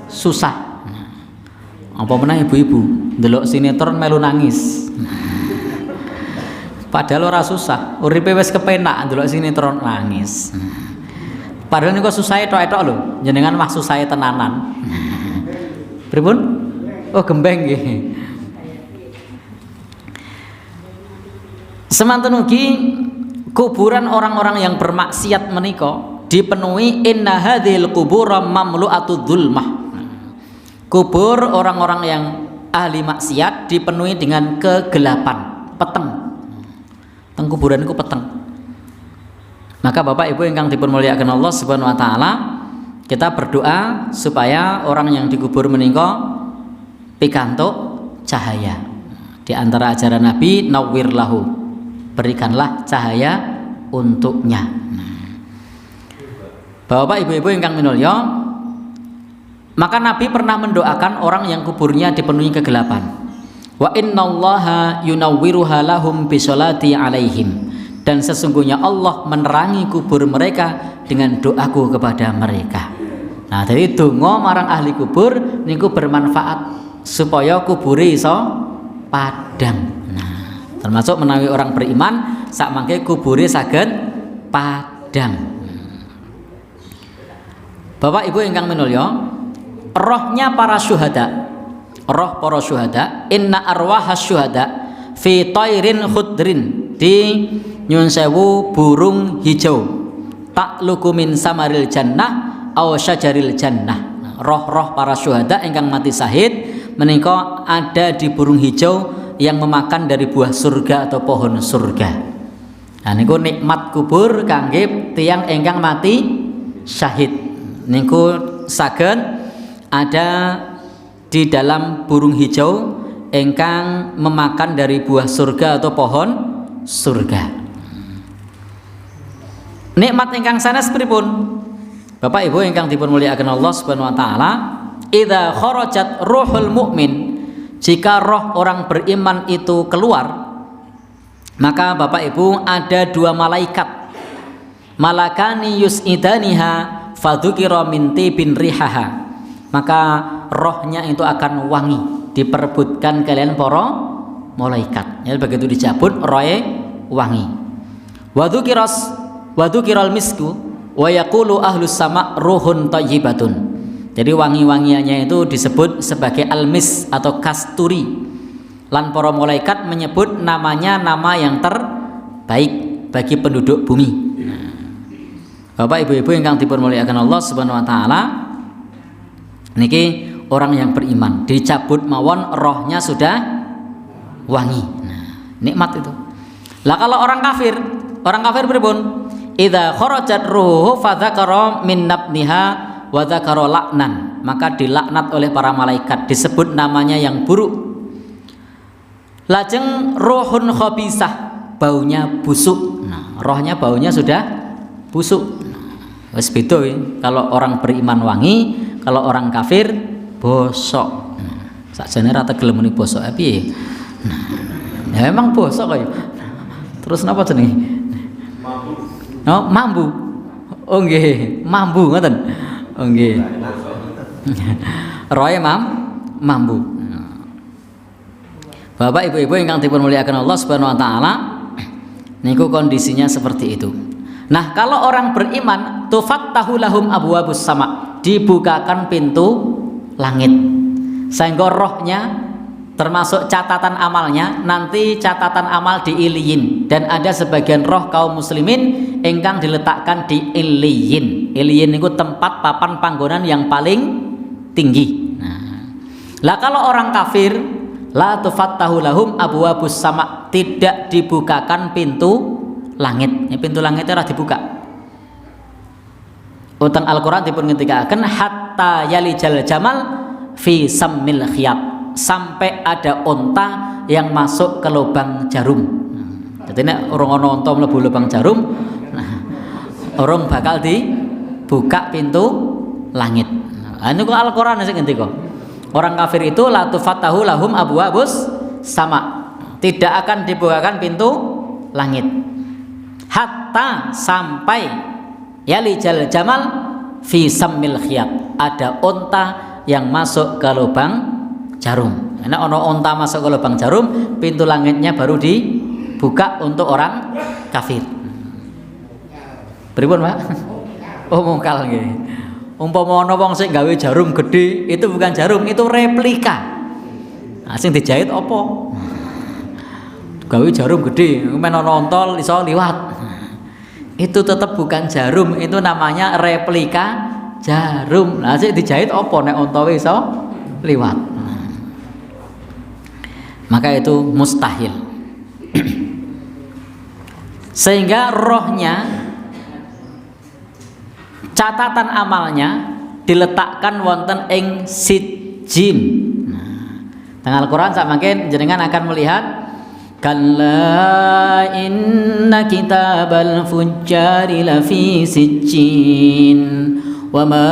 susah. Apa meneh ibu-ibu ndelok sinetron melu nangis. Padahal ora susah, uripe wis kepenak ndelok sinetron nangis. Padahal niku susahe tok-tok lho, jenengan mah susahe tenanan. Pripun? Oh, gembeng nggih. Semanten ugi kuburan orang-orang yang bermaksiat menika dipenuhi inna hadhil qubura mamlu'atu dzulmah. Kubur orang-orang yang ahli maksiat dipenuhi dengan kegelapan, peteng. Teng kuburan iku peteng. Maka Bapak Ibu ingkang dipun mulyakaken Allah Subhanahu wa taala, kita berdoa supaya orang yang dikubur menika pikantuk cahaya. Di antara ajaran Nabi, nawwir lahu, berikanlah cahaya untuknya. Bapak Ibu-ibu ingkang minulya, maka Nabi pernah mendoakan orang yang kuburnya dipenuhi kegelapan. Wa innallaha yunawwiruha lahum bisolati alaihim, dan sesungguhnya Allah menerangi kubur mereka dengan doaku kepada mereka. Nah, jadi donga marang ahli kubur niku bermanfaat supaya kubure iso padhang. Nah, termasuk menawi orang beriman sak mangke kubure saged padhang. Bapak Ibu ingkang minulya, rohnya para syuhada, roh para syuhada, inna arwahas syuhada fi tairin khudrin, di nyun sewu burung hijau, takluku min samaril jannah aw syajaril jannah. Roh-roh para syuhada ingkang mati syahid menika ada di burung hijau yang memakan dari buah surga atau pohon surga. Nah niku nikmat kubur kangge tiyang ingkang mati syahid. Niku saged ada di dalam burung hijau ingkang memakan dari buah surga atau pohon surga. Nikmat ingkang sanes pripun? Bapak Ibu ingkang dipun mulyakaken Allah Subhanahu wa taala, idza kharajat ruhul mukmin, jika roh orang beriman itu keluar, maka Bapak Ibu ada dua malaikat, malakani yus'idaniha fadzukira min tibin rihaha, maka rohnya itu akan wangi, diperebutkan kalian para malaikat. Ya, begitu dicabut rohe wangi. Wadzukiral misku wa yaqulu ahlus sama ruhun thayyibatun. Jadi wangi-wangiannya itu disebut sebagai almis atau kasturi. Lan para malaikat menyebut namanya nama yang terbaik bagi penduduk bumi. Bapak Ibu-ibu ingkang dipun mulyakaken Allah Subhanahu wa taala, niki orang yang beriman dicabut mawon rohnya sudah wangi. Nah, nikmat itu. Lah kalau orang kafir pripun? idza kharajat ruhuhu fadzakara min nabniha wa dzakara laknan, maka dilaknat oleh para malaikat, disebut namanya yang buruk. Lajeng ruhun khabisah, baunya busuk. Nah, rohnya baunya sudah busuk. Wis beda ya. Kalau orang beriman wangi, kalau orang kafir bosok. Sakjane ra tegelem muni bosok piye? Nah, ya emang bosok kaya. Terus napa jenenge? Oh, mambu. Oh nggih, mambu ngoten. Oh nggih. Roe mambu. Bapak ibu-ibu ingkang dipun mulyakaken Allah Subhanahu wa taala, niku kondisinya seperti itu. Nah, kalau orang beriman, tufattahu lahum abwabus sama, dibukakan pintu langit. Sehingga rohnya termasuk catatan amalnya, nanti catatan amal di iliyin, dan ada sebagian roh kaum muslimin ingkang diletakkan di iliyin. Iliyin itu tempat papan panggonan yang paling tinggi. Nah, lah kalau orang kafir, la tufattahu lahum abwabus sama, tidak dibukakan pintu langit. Ya, pintu langitnya ora dibuka. Utang Al-Qur'an dipun ngendikaken hatta yalijal jamal fi sammil khiyat, sampai ada onta yang masuk ke lubang jarum. Jadi nek orang ana onta mlebu lubang jarum, nah, orang bakal dibuka pintu langit. Nah, niku Al-Qur'an sing ngendika. Orang kafir itu la tufattahu lahum abwabus sama, tidak akan dibukakan pintu langit hatta sampai yalijal jamal fi sammil khiyat, ada onta yang masuk ke lubang jarum. Nah, ono onta masuk ke lubang jarum, pintu langitnya baru dibuka untuk orang kafir. Pripun, Pak? Oh, mungkal nggih. Umpama ana wong sing gawe jarum gede, itu bukan jarum, itu replika. Nah, sing dijahit apa? Gawe jarum gede, men ana ontol iso liwat. Itu tetap bukan jarum, itu namanya replika jarum. Nah, sing dijahit apa nek ontol iso liwat? Maka itu mustahil. Sehingga rohnya, catatan amalnya diletakkan wonten ing sijjin. Nah, teng Al-Qur'an samangke jenengan akan melihat kalla inna kitabal fujjari lafi sijjin wa ma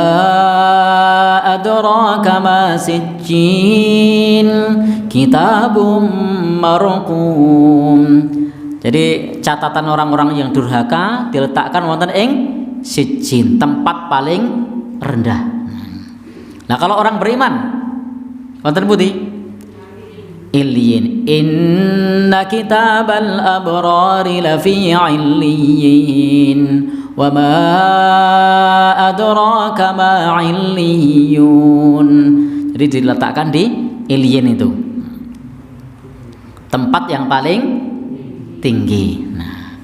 adraka ma sijjin kitabum marqum. Jadi catatan orang-orang yang durhaka diletakkan wonten ing sijjin, tempat paling rendah. Nah, kalau orang beriman wonten pundi? Illiyin. Inna kitabal abrari lafi illiyin wa ma adraka ma illiyun. Jadi diletakkan di illiyin itu, tempat yang paling tinggi. Nah,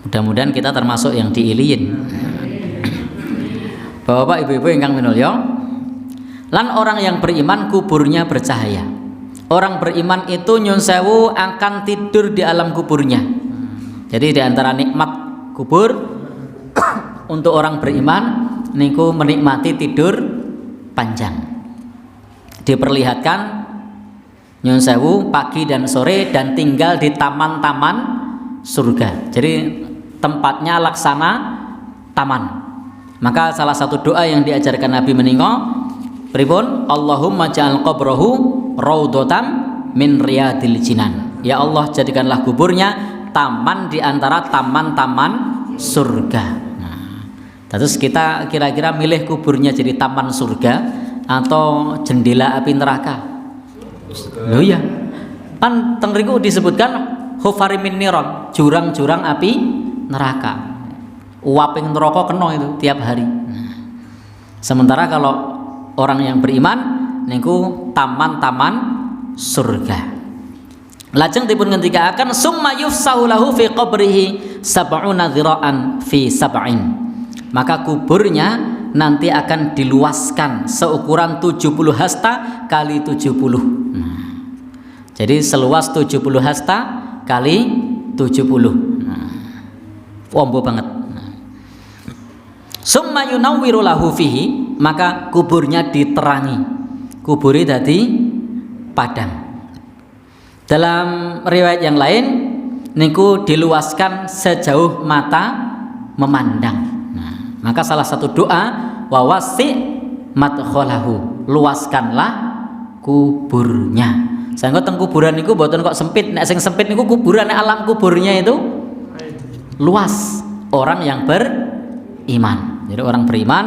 mudah-mudahan kita termasuk yang di iliyin. Bapak ibu-ibu ingkang minulya, lan orang yang beriman kuburnya bercahaya. Orang beriman itu nyun sewu akan tidur di alam kuburnya. Jadi di antara nikmat kubur untuk orang beriman niku menikmati tidur panjang. Diperlihatkan nyun sewu pagi dan sore dan tinggal di taman-taman surga. Jadi tempatnya laksana taman. Maka salah satu doa yang diajarkan Nabi menika pripun? Allahumma ja'al qabrahu raudhatan min riyadil jinan. Ya Allah, jadikanlah kuburnya taman di antara taman-taman surga. Nah, terus kita kira-kira milih kuburnya jadi taman surga atau jendela api neraka? Loh ya, kan teng riku disebutkan hufari min niron, jurang-jurang api neraka. Uaping neraka kena itu tiap hari. Nah, sementara kalau orang yang beriman niku taman-taman surga. Lajeng dipun ngendikaken summa yufsahu lahu fi qabrihi sab'una dhira'an fi sab'in. Maka kuburnya nanti akan diluaskan seukuran 70 hasta kali 70. Nah, jadi seluas 70 hasta kali 70. Nah, ombo banget. Nah, Summa yunawwiru lahu fihi, maka kuburnya diterangi. Kuburnya dadi padang. Dalam riwayat yang lain niku diluaskan sejauh mata memandang. Nah, maka salah satu doa wa wasi' madkhalahu, luaskanlah kuburnya. Sanggo teng kuburan niku mboten kok sempit, nek sing sempit niku kuburan, alam kuburnya itu luas. Orang yang beriman. Jadi orang beriman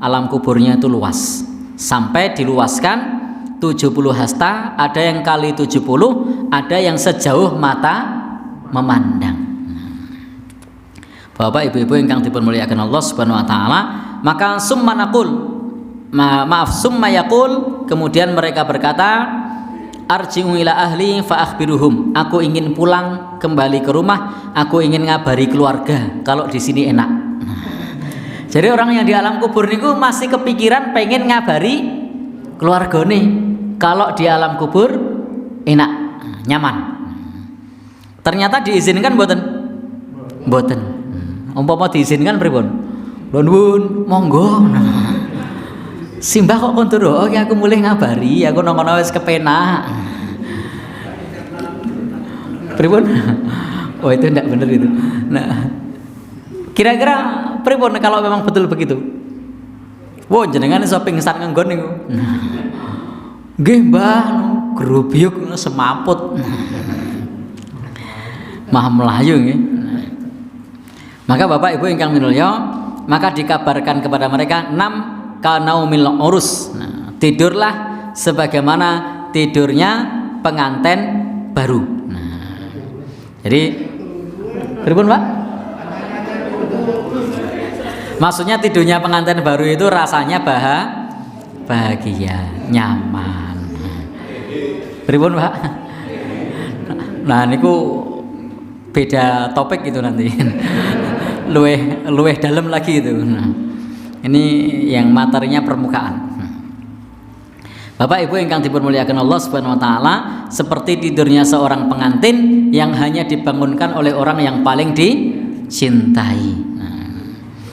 alam kuburnya itu luas. Sampai diluaskan 70 hasta, ada yang kali 70, ada yang sejauh mata memandang. Bapak ibu-ibu ingkang dipun mulyakaken Allah Subhanahu wa taala, maka summa naqul, summa yaqul, kemudian mereka berkata, arji'u ila ahli fa akhbiruhum, aku ingin pulang kembali ke rumah, aku ingin ngabari keluarga kalau di sini enak. Jadi orang yang di alam kubur niku masih kepikiran pengen ngabari keluargane kalau di alam kubur enak, nyaman. Ternyata diizinkan mboten? Mboten. Umpama diizinkan pripun? Nuwun, monggo. Simbah kok kon turu, oke aku mulai ngabari, aku nang kono wis kepenak. Pripun? Oh itu tidak benar itu. Nah, kira-kira pripun kalau memang betul begitu? Wo jenengan iso pingsan nggon niku. Nggih, Mbah, grubyuk semaput. Maha melayu nggih. Maka Bapak Ibu ingkang minulya, maka dikabarkan kepada mereka 6 kanaumil urus. Nah, tidurlah sebagaimana tidurnya pengantin baru. Nah, jadi pripun, Pak? Maksudnya tidurnya pengantin baru itu rasanya bahagia, nyaman. Pripun, Pak? Nah, niku beda topik itu nanti. luweh dalam lagi itu. Nah, ini yang materinya permukaan. Bapak Ibu ingkang dipun mulyakaken Allah Subhanahu wa taala, seperti tidurnya seorang pengantin yang hanya dibangunkan oleh orang yang paling dicintai.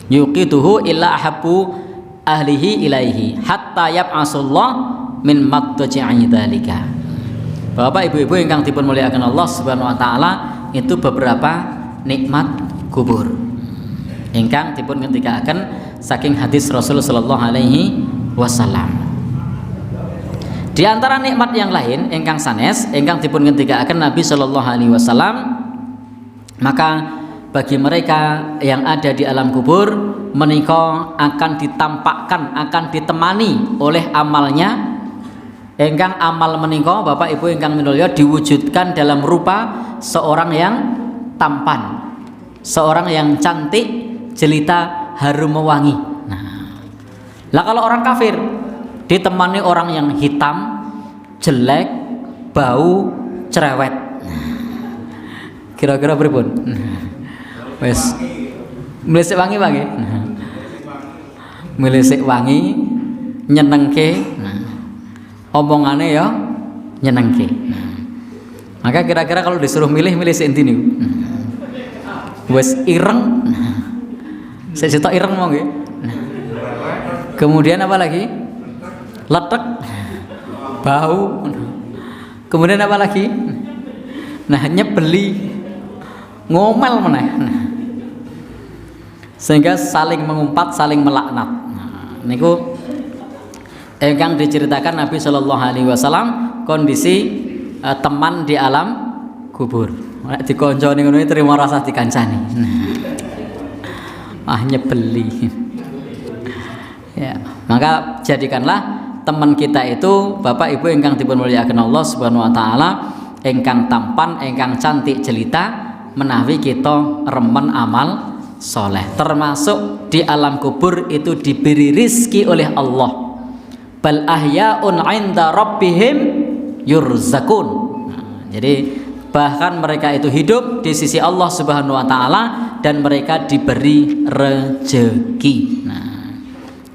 Yuqituhu illa ahabbu ahlihi ilaihi hatta yab'asullah min madji'i dzalika. Bapak Ibu-ibu ingkang dipun mulyakaken Allah Subhanahu wa taala, itu beberapa nikmat kubur ingkang dipun ngendikaken saking hadis Rasul sallallahu alaihi wasallam. Di antara nikmat yang lain ingkang sanes ingkang dipun ngendikaken Nabi sallallahu alaihi wasallam, maka bagi mereka yang ada di alam kubur menika akan ditampakkan, akan ditemani oleh amalnya. Ingkang amal menika Bapak Ibu ingkang minulya diwujudkan dalam rupa seorang yang tampan, seorang yang cantik, jelita, harum mewangi. Nah, lah kalau orang kafir ditemani orang yang hitam, jelek, bau, cerewet. Kira-kira pripun? Wes mlesek wangi wae. Mlesek wangi nyenengke. Omongane ya nyenengke. Maka kira-kira kalau disuruh milih sing ndi niku? Wes ireng. Sik sitok ireng mau nggih. Kemudian apa lagi? Letek. Bau. Kemudian apa lagi? Nah, nyebeli. Ngomel meneh. Sehingga saling mengumpat, saling melaknat. Niku ingkang diceritakan Nabi Shallallahu Alaihi Wasallam kondisi teman di alam kubur. Nek dikonconi ngono terima rasa dikancani. Nyebeli. Ya, maka jadikanlah teman kita itu Bapak Ibu ingkang dipun mulyakaken Allah Subhanahu wa taala, ingkang tampan, ingkang cantik jelita, menawi kita remen amal soleh. Termasuk di alam kubur itu diberi rizki oleh Allah. Bal ahya'un 'inda rabbihim yurzakun. Jadi bahkan mereka itu hidup di sisi Allah Subhanahu wa taala dan mereka diberi rezeki. Nah,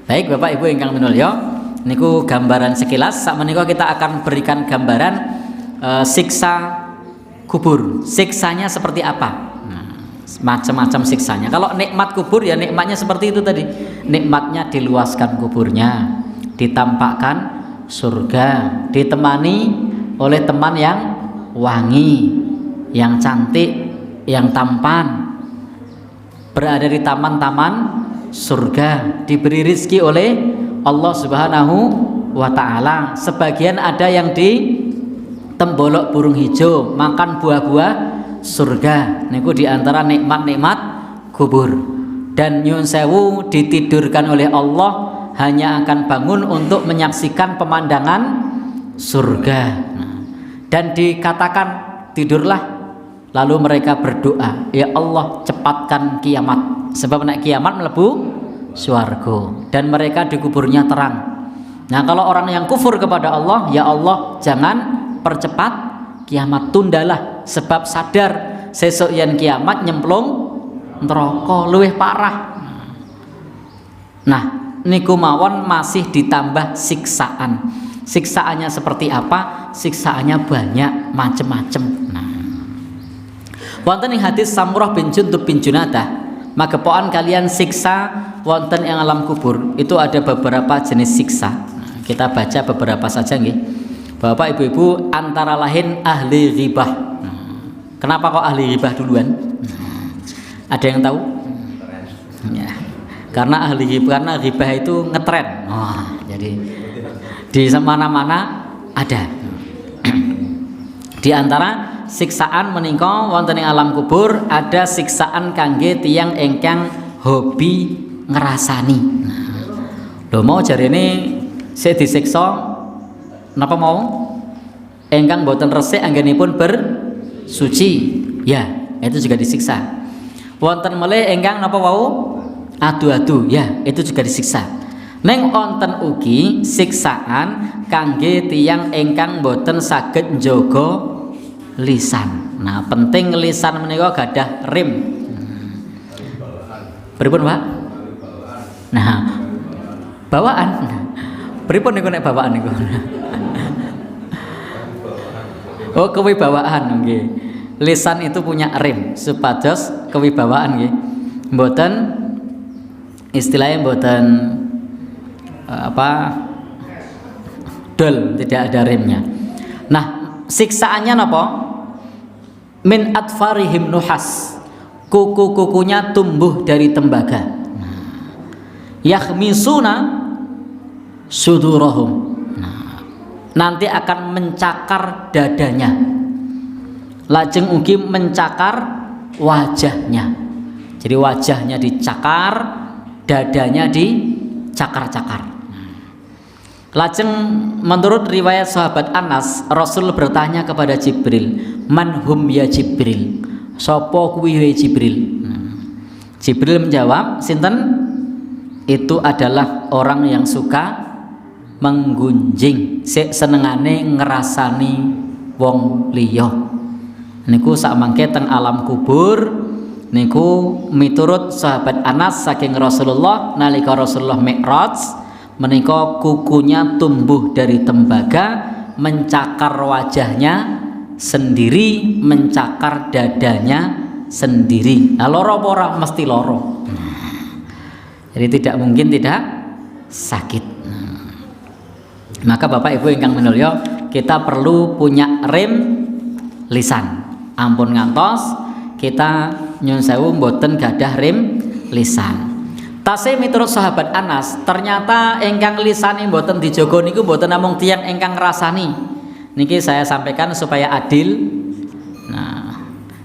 baik Bapak Ibu ingkang minulya, niku gambaran sekilas. Sakmenika kita akan berikan gambaran siksa kubur. Siksanya seperti apa? Nah, macam-macam siksanya. Kalau nikmat kubur ya nikmatnya seperti itu tadi. Nikmatnya diluaskan kuburnya, ditampakkan surga, ditemani oleh teman yang wangi, yang cantik, yang tampan, berada di taman-taman surga, diberi rizki oleh Allah Subhanahu wa ta'ala. Sebagian ada yang di tembolok burung hijau, makan buah-buah surga. Niku diantara nikmat-nikmat kubur. Dan nyun sewu ditidurkan oleh Allah, hanya akan bangun untuk menyaksikan pemandangan surga. Dan dikatakan tidurlah, lalu mereka berdoa, ya Allah cepatkan kiamat, sebab nek kiamat melebu swarga, dan mereka di kuburnya terang. Nah kalau orang yang kufur kepada Allah, ya Allah jangan percepat kiamat, tundalah, sebab sadar sesuk yen kiamat nyemplung neraka luwih parah. Nah niku mawon masih ditambah siksaan. Siksaannya seperti apa? Siksaannya banyak macam-macam. Nah, wonten ing hadis Samurah bin Jundub bin Junadah, magepokan kalian siksa wonten ing alam kubur. Itu ada beberapa jenis siksa. Nah, kita baca beberapa saja nggih. Bapak Ibu-ibu, antara lain ahli ghibah. Kenapa kok ahli ghibah duluan? Ada yang tahu? Ya. Karena ahli ghibah, karena ghibah itu ngetren. Jadi di mana-mana ada. Di antara siksaan menika wonten ing alam kubur ada siksaan kangge tiyang ingkang hobi ngrasani. Lho mau jarene sik disiksa napa mau? Ingkang boten resik anggenipun bersuci. Ya, itu juga disiksa. Wonten melih ingkang napa wau? Adu-adu, ya, itu juga disiksa. Neng wonten ugi siksaan kangge tiyang ingkang boten saged njaga lisan. Nah, penting lisan menika gadah rim. Pripun, Pak? Nah, bawaan. Pripun niku nek bawaan niku? Oh, kewibawaan nggih. Lisan itu punya rim supados kewibawaan nggih. Mboten istilahnya mboten dol, tidak ada remnya. Nah, siksaannya napa? Min atfarihim nuhas, kuku-kukunya tumbuh dari tembaga. Yakhmisuna sudurahum, nanti akan mencakar dadanya. Lajeng ugi mencakar wajahnya. Jadi wajahnya dicakar, dadanya dicakar-cakar. Lajeng menurut riwayat sahabat Anas, Rasul bertanya kepada Jibril, "Man hum ya Jibril?" Sopo kuwi ya Jibril? Jibril menjawab, "Sinten? Itu adalah orang yang suka menggunjing, sik senengane ngrasani wong liya." Niku sakmangke teng alam kubur niku miturut sahabat Anas saking Rasulullah nalika Rasulullah Mi'raj menika kukunya tumbuh dari tembaga, mencakar wajahnya sendiri, mencakar dadanya sendiri. Nah, loro apa ora? Mesti loro. Jadi tidak mungkin tidak sakit. Maka Bapak Ibu ingkang minulya, kita perlu punya rem lisan. Ampun ngantos kita nyun sewu mboten gadah rem lisan. Tasih miturut sahabat Anas, ternyata ingkang lisani mboten dijaga niku mboten namung tiyang ingkang ngrasani. Niki saya sampaikan supaya adil. Nah,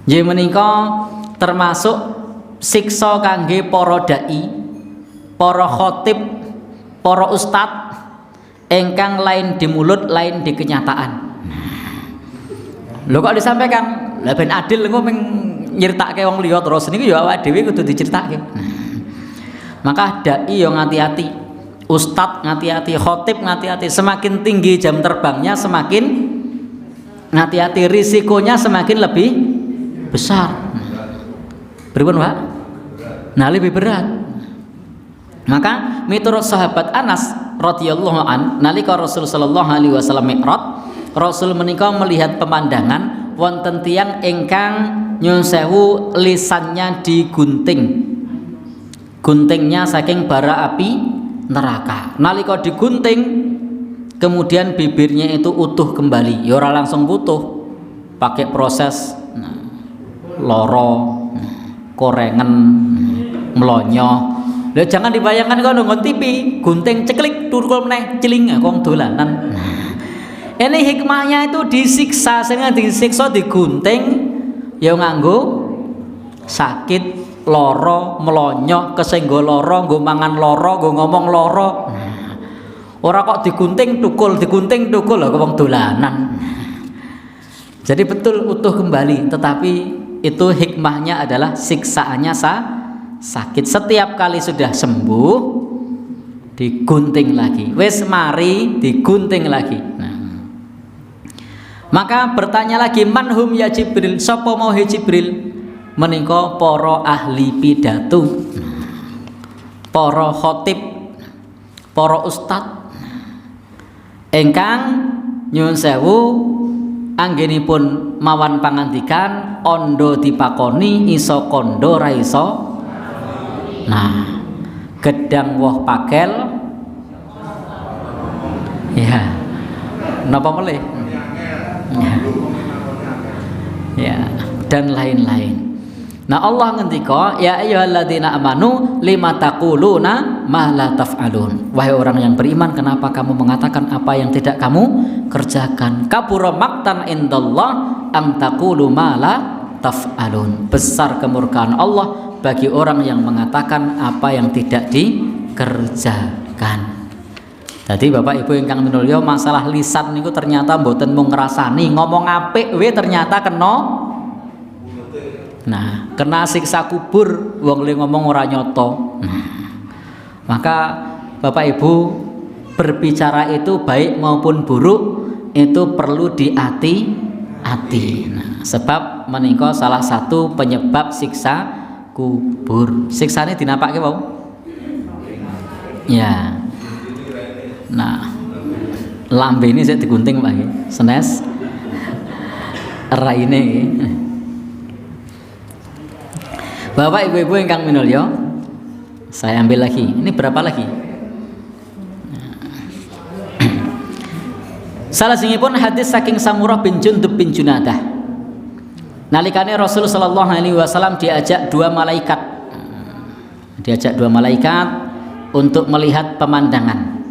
nggih menika termasuk siksa kangge para dai, para khatib, para ustad ingkang lain di mulut, lain di kenyataan. Lho kok disampaikan? Lah ben adil engko ming nyritake wong liya terus niku ya awake dhewe kudu diceritake. Maka dai yo ngati-ati, ustad ngati-ati, khatib ngati-ati. Semakin tinggi jam terbangnya, semakin ngati-ati, risikonya semakin lebih besar. Pripun, Pak? Nah, lebih berat. Maka miturut sahabat Anas radhiyallahu an, nalika Rasul sallallahu alaihi wasallam Mi'raj, Rasul menika melihat pemandangan wonten tiyang ingkang nyun sewu lisannya digunting, guntingnya saking bara api neraka. Nalika digunting kemudian bibirnya itu utuh kembali, ya ora langsung utuh, pakai proses loro, korengen, melonyoh. Lha jangan dibayangkan kok nonton TV, gunting ceklik turun meneh celing kok dolanan. Ini hikmahnya itu disiksa, sehingga disiksa digunting ya nganggo sakit, loro, melonyoh, kesenggo loro, nggo mangan loro, nggo ngomong loro. Ora kok digunting tukul lho kok wong dolanan. Jadi betul utuh kembali, tetapi itu hikmahnya adalah siksaannya sakit. Setiap kali sudah sembuh digunting lagi, wis mari digunting lagi. Maka bertanya lagi, manhum ya Jibril, sapa mau Jibril? Menika para ahli pidato, para khatib, para ustad ingkang nyuwun sewu anggenipun mawan pangandikan ondo dipakoni iso kondo ra iso. Nah, gedang woh pakel ya napa melih ya dan lain-lain. Nah, Allah ngendika, ya ayyuhalladzina amanu lima taquluna ma la taf'alun. Wahai orang yang beriman, kenapa kamu mengatakan apa yang tidak kamu kerjakan? Kabura maqtan indallah an taqulu ma la taf'alun. Besar kemurkaan Allah bagi orang yang mengatakan apa yang tidak dikerjakan. Jadi Bapak Ibu ingkang minulya, masalah lisan niku ternyata mboten mung ngrasani, ngomong apik we ternyata kena. Nah, kena siksa kubur wong le ngomong ora nyoto. Maka Bapak Ibu berbicara itu baik maupun buruk itu perlu diati-ati. Nah, sebab menika salah satu penyebab siksa kubur. Siksane dinapakke wau? Ya. Nah, lambe ini saya digunting Pak nggih. Senes raine nggih. Bapak Ibu-ibu ingkang minulya, saya ambil lagi. Ini berapa lagi? Salah singipun hadis saking Samurah bin Jundub bin Junadah. Nalikane Rasul sallallahu alaihi wasallam diajak dua malaikat. Diajak dua malaikat untuk melihat pemandangan.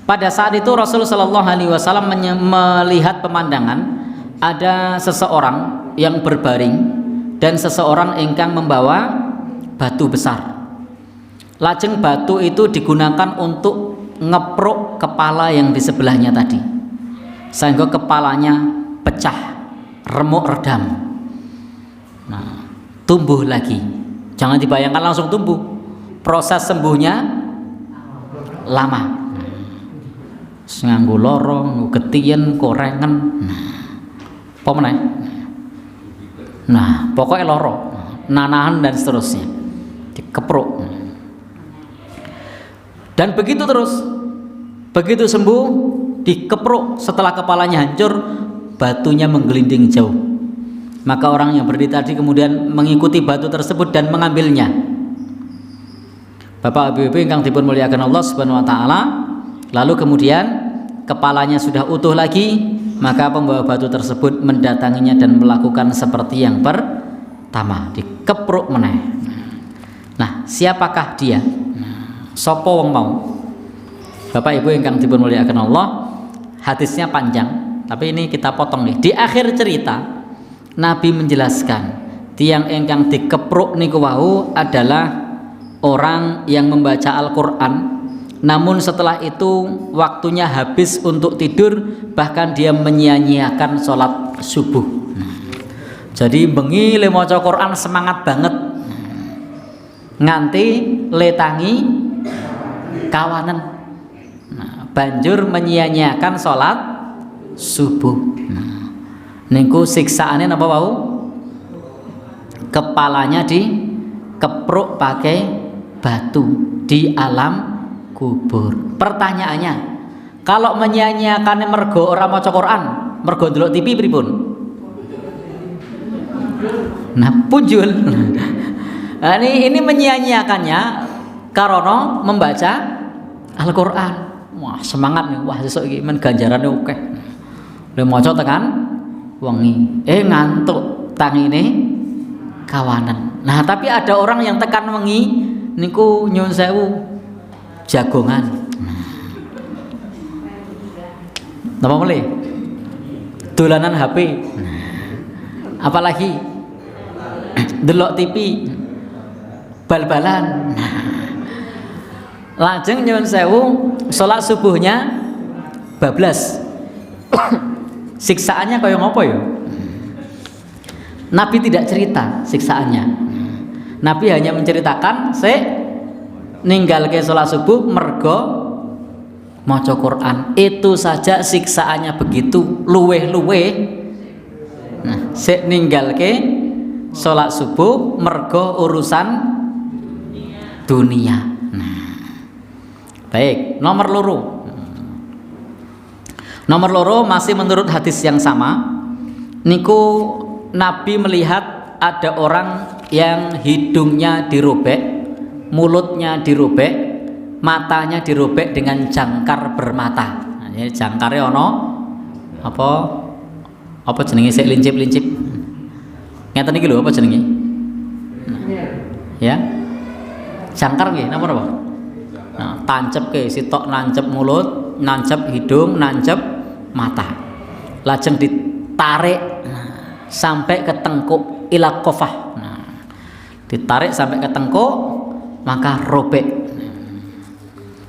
Pada saat itu Rasul sallallahu alaihi wasallam melihat pemandangan, ada seseorang yang berbaring dan seseorang ingkang membawa batu besar. Lajeng batu itu digunakan untuk ngepruk kepala yang di sebelahnya tadi, sehingga kepalanya pecah, remuk redam. Nah, tumbuh lagi. Jangan dibayangkan langsung tumbuh. Proses sembuhnya lama. Nganggo loro, getien, korengen. Apa meneh? Nah, pokoknya loro, nanahan dan seterusnya, dikepruk. Dan begitu terus, begitu sembuh, dikepruk. Setelah kepalanya hancur, batunya menggelinding jauh. Maka orang yang berdiri tadi kemudian mengikuti batu tersebut dan mengambilnya. Bapak Ibu yang dipun muliakan Allah Subhanahu wa taala, lalu kemudian kepalanya sudah utuh lagi. Maka pembawa batu tersebut mendatanginya dan melakukan seperti yang pertama, dikepruk meneh. Nah, siapakah dia? Sopo wong mau? Bapak Ibu ingkang dipun muliakan Allah, hadisnya panjang, tapi ini kita potong nih. Di akhir cerita, Nabi menjelaskan, tiang ingkang dikepruk niku wau adalah orang yang membaca Al-Qur'an. Namun setelah itu waktunya habis untuk tidur, bahkan dia menyia-nyiakan sholat subuh. Jadi bengi le maca Quran semangat banget, nganti letangi kawanan. Nah, banjur menyia-nyiakan sholat subuh. Niku siksaane napa wau? Kepalanya dikepruk pakai batu di alam kubur. Pertanyaannya, kalau menyia-nyiakan mergo ora maca Quran, mergo ndelok TV pripun? Nah, punjul. Nah, ini menyia-nyiakannya karena membaca Al-Qur'an. Wah, semangat nih. Wah, sesuk iki men ganjarane akeh. Lha maca tekan wengi. Ngantuk tangine kawanan. Nah, tapi ada orang yang tekan wengi niku nyuwun sewu jagongan. Napa mulai? Dolanan HP. Apalagi delok TV, bal-balan. Lajeng nyuwun sewu salat subuhnya bablas. Siksaannya kaya ngopo ya? Nabi tidak cerita siksaannya. Nabi hanya menceritakan ninggalke salat subuh mergo maca Quran. Itu saja siksaannya begitu luweh-luweh. Nah, ninggalke salat subuh mergo urusan dunia. Nah, baik, nomor loro masih menurut hadis yang sama. Niku Nabi melihat ada orang yang hidungnya dirobek, mulutnya dirobek, matanya dirobek dengan jangkar bermata. Nah, ini jangkarnya ono apa jenenge sik lincip-lincip. Ngeten iki lho apa jenenge? Nah, ya. Jangkar nggih napa? Nah, tancep ke sitok nancep mulut, nancep hidung, nancep mata. Lajeng ditarik sampai ke tengkuk ila qafah. Nah, ditarik sampai ke tengkuk maka robek.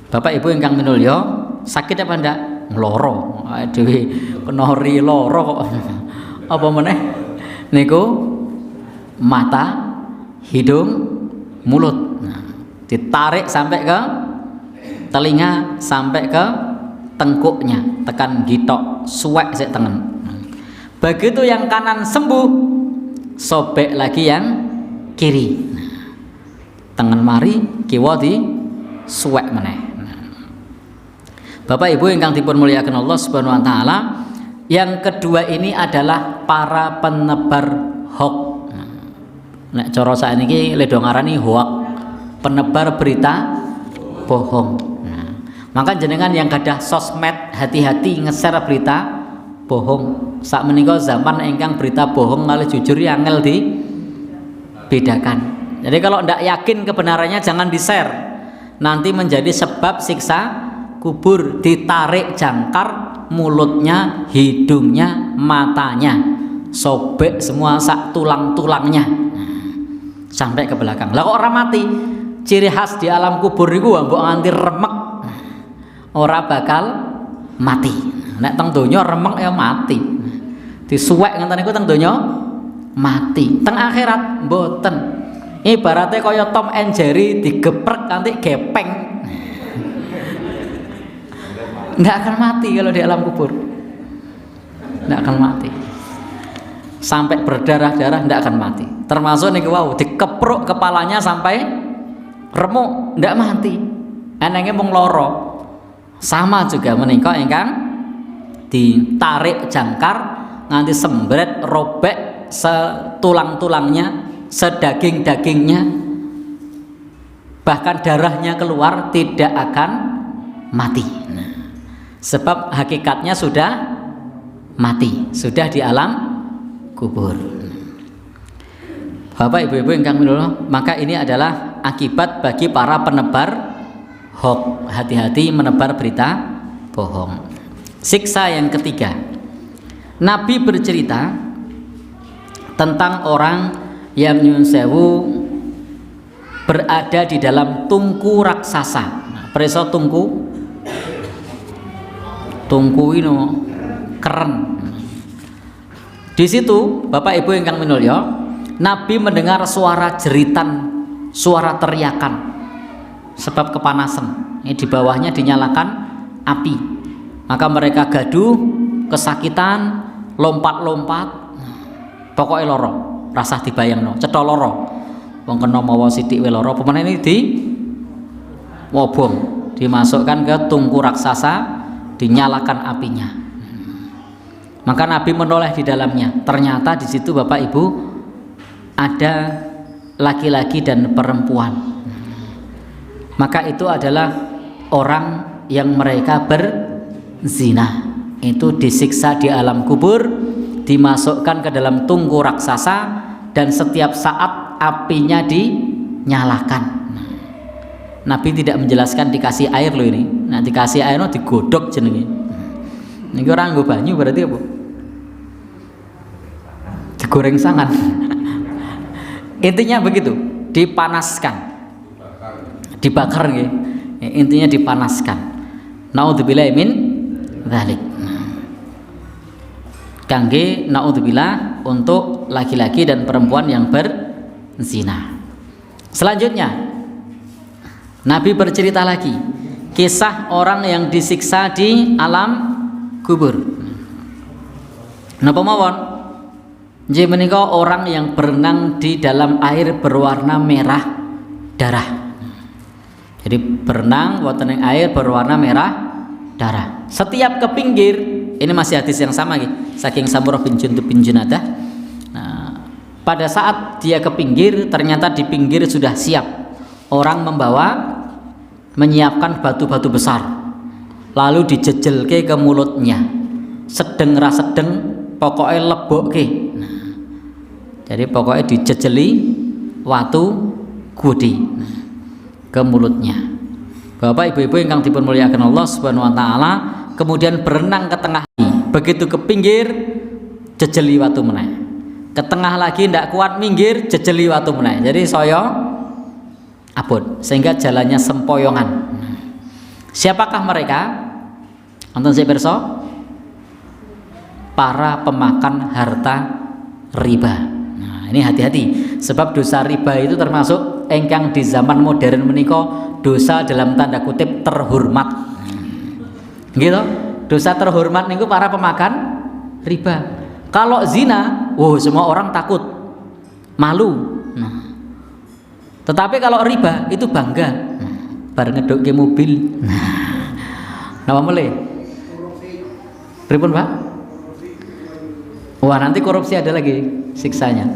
Bapak Ibu ingkang minulya, sakit apa ndak? Loro. Dhewe kena ri loro kok. Apa meneh? Niku mata, hidung, mulut. Nah, ditarik sampai ke telinga, sampai ke tengkuknya, tekan gitok, suwek sik tengen. Begitu yang kanan sembuh, sobek lagi yang kiri. Nah, tengen mari, kiwa di suwek meneh. Bapak Ibu ingkang dipun mulyakaken Allah Subhanahu wa taala, yang kedua ini adalah para penebar hoax. Nek cara sakniki le do ngarani hoax, penebar berita bohong. Nah, maka jenengan yang gadah sosmed hati-hati nge-share berita bohong. Sak menika zaman ingkang berita bohong kali jujur angel dibedakan. Jadi kalau ndak yakin kebenarannya jangan di-share. Nanti menjadi sebab siksa kubur, ditarik jangkar mulutnya, hidungnya, matanya, sobek semua sak tulang-tulangnya sampai ke belakang. Lah kok orang mati? Ciri khas di alam kubur niku mbok nganti remek ora bakal mati. Nek teng donya remek ya mati. Disuwek ngenten niku teng donya mati. Teng akhirat mboten. Ibaratnya kaya Tom and Jerry digeprek nanti gepeng. Nggak akan mati kalau di alam kubur, nggak akan mati sampai berdarah-darah, nggak akan mati. Termasuk nih wow dikepruk kepalanya sampai remuk, nggak mati. Enengnya mung loro. Sama juga menika ingkang ditarik jangkar nganti sembret robek setulang-tulangnya, sedaging-dagingnya, bahkan darahnya keluar, tidak akan mati. Sebab hakikatnya sudah mati, sudah di alam kubur. Bapak Ibu-ibu ingkang minulya, maka ini adalah akibat bagi para penebar hoax. Hati-hati menebar berita bohong. Siksa yang ketiga, Nabi bercerita tentang orang yang nyuwun sewu berada di dalam tungku raksasa. Nah, preso tungku ini keren. Di situ Bapak Ibu ingkang minulya, Nabi mendengar suara jeritan, suara teriakan sebab kepanasan. Ini di bawahnya dinyalakan api. Maka mereka gaduh, kesakitan, lompat-lompat. Pokoknya loro, rasah dibayangno, cetha loro. Wong kena mawa sithik wae loro, pemene ini di wobong, dimasukkan ke tungku raksasa, dinyalakan apinya. Maka Nabi menoleh di dalamnya. Ternyata di situ Bapak Ibu ada laki-laki dan perempuan, maka itu adalah orang yang mereka berzina. Itu disiksa di alam kubur, dimasukkan ke dalam tungku raksasa, dan setiap saat apinya dinyalakan. Nabi tidak menjelaskan dikasih air loh ini. Nah, dikasih air itu digodok jenenge. Ini orang nggo banyu berarti apa? Digoreng sangan. Intinya begitu, dipanaskan, dibakar nggih. Intinya dipanaskan. Naudzubillahi min dzalik. Kangge naudzubillah untuk laki-laki dan perempuan yang berzina. Selanjutnya Nabi bercerita lagi kisah orang yang disiksa di alam kubur. Napa mawon? Nggih menika orang yang berenang di dalam air berwarna merah darah. Jadi berenang wonten ing air berwarna merah darah. Setiap ke pinggir, ini masih hadis yang sama saking Samurah bin Jundub bin Junadah. Nah, pada saat dia ke pinggir, ternyata di pinggir sudah siap orang menyiapkan batu-batu besar, lalu dijejelke ke mulutnya, sedeng ra sedeng pokoknya lebokke. Nah, jadi pokoknya dijejeli watu gudi ke mulutnya. Bapak ibu-ibu yang dipun muliakan Allah Subhanahu wa taala, kemudian berenang ke tengah. Begitu ke pinggir jejeli watu meneh. Ke tengah lagi ndak kuat minggir jejeli watu meneh. Jadi saya abot sehingga jalannya sempoyongan. Siapakah mereka? Nonton saya perso? Para pemakan harta riba. Nah, ini hati-hati sebab dosa riba itu termasuk engkang di zaman modern menika dosa dalam tanda kutip terhormat. Gitu. Dosa terhormat niku para pemakan riba. Kalau zina, semua orang takut, malu. Nah, tetapi kalau riba itu bangga. Bar ngedokke mobil. Napa mulai? Pripun, Pak? Wah, nanti korupsi ada lagi siksanya.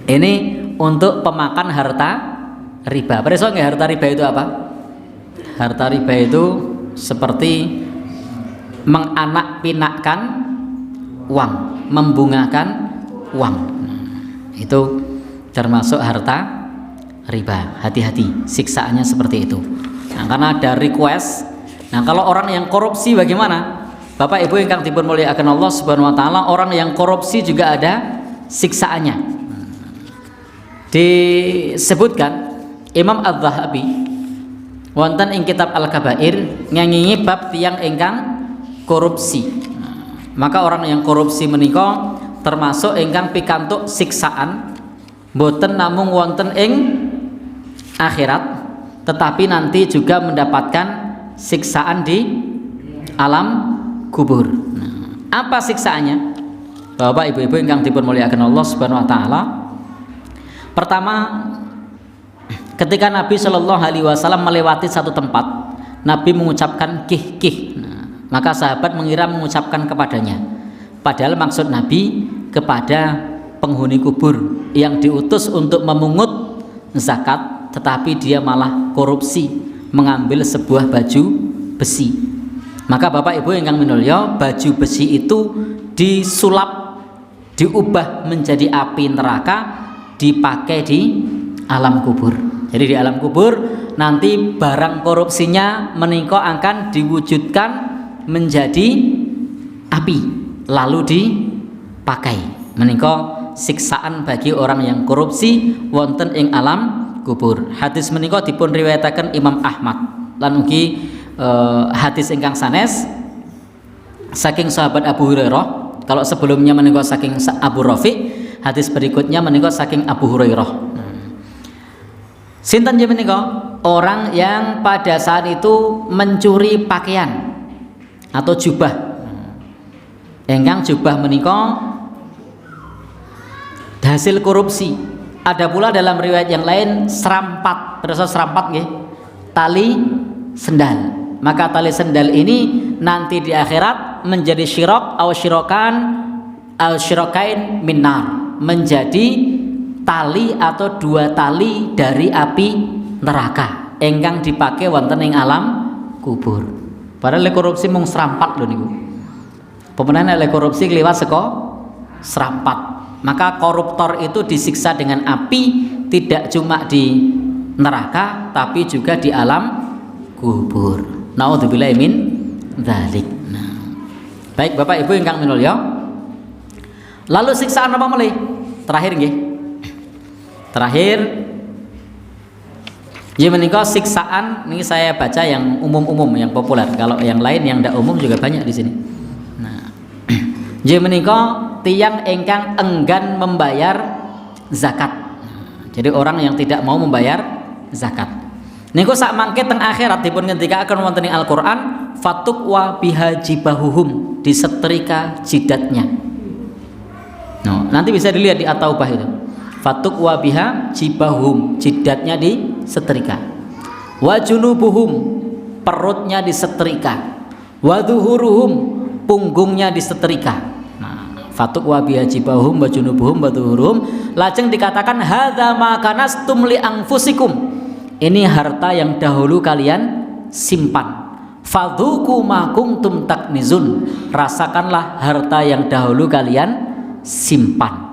Ini untuk pemakan harta riba. Perso nggih harta riba itu apa? Harta riba itu seperti menganak-pinakkan uang, membungakan uang. Itu termasuk harta riba. Hati-hati, siksaannya seperti itu. Nah, karena ada request. Nah, kalau orang yang korupsi bagaimana? Bapak Ibu yang dipun muliakan Allah Subhanahu wa taala, orang yang korupsi juga ada siksaannya. Disebutkan Imam Az-Zahabi wonten ing kitab Al-Kabair ngangingi bab tiyang ingkang korupsi. Maka orang yang korupsi menika termasuk ingkang pikantuk siksaan boten namung wonten ing akhirat, tetapi nanti juga mendapatkan siksaan di alam kubur. Apa siksaannya? Bapak ibu-ibu ingkang dipun muliakan Allah Subhanahu wa taala. Pertama, ketika Nabi Shallallahu alaihi wasallam melewati satu tempat, Nabi mengucapkan kih. Maka sahabat mengira mengucapkan kepadanya, padahal maksud Nabi kepada penghuni kubur yang diutus untuk memungut zakat, tetapi dia malah korupsi mengambil sebuah baju besi. Maka Bapak Ibu yang minulya, baju besi itu disulap, diubah menjadi api neraka, dipakai di alam kubur. Jadi di alam kubur nanti barang korupsinya menika akan diwujudkan menjadi api lalu dipakai. Menika siksaan bagi orang yang korupsi wonten ing alam kubur. Hadis menika dipun riwayataken Imam Ahmad lan ugi hadis ingkang sanes saking sahabat Abu Hurairah. Kalau sebelumnya menika saking Abu Rafi, hadis berikutnya menika saking Abu Hurairah. Sinten nggih menika? Orang yang pada saat itu mencuri pakaian atau jubah. Ingkang jubah menika hasil korupsi. Ada pula dalam riwayat yang lain serampat. Terus serampat nggih? Tali sendal. Maka tali sendal ini nanti di akhirat menjadi syirok atau syirakain minnar, menjadi tali atau 2 tali dari api neraka ingkang dipakai wonten ing alam kubur. Padahal lek korupsi mung serampat lho niku. Pemenang lek korupsi kliwat saka serampat. Maka koruptor itu disiksa dengan api tidak cuma di neraka tapi juga di alam kubur. Naudzubillahi min dzalik. Nah. Baik Bapak Ibu ingkang minulya. Lalu siksaan apa malih? Terakhir nggih. Terakhir ya menika siksaan ini saya baca yang umum-umum yang populer. Kalau yang lain yang tidak umum juga banyak di sini. Nah, ya menika tiyang ingkang enggan membayar zakat. Jadi orang yang tidak mau membayar zakat. Niku sak mangke teng akhirat dipun ngendikaken wonten ing Al-Qur'an fatukwa biha jibahuhum, disetrika jidatnya. No, nanti bisa dilihat di At-Taubah itu. Fatukwa biha jibahum, jidatnya disetrika. Wa junubuhum, perutnya disetrika. Wa dhuhuruhum, punggungnya disetrika. Nah, fatukwa biha jibahum wa junubuhum wa dhuhuruhum, lajeng dikatakan hadza ma kanastum li anfusikum. Ini harta yang dahulu kalian simpan. Fadzuku ma kuntum taknizun, rasakanlah harta yang dahulu kalian simpan.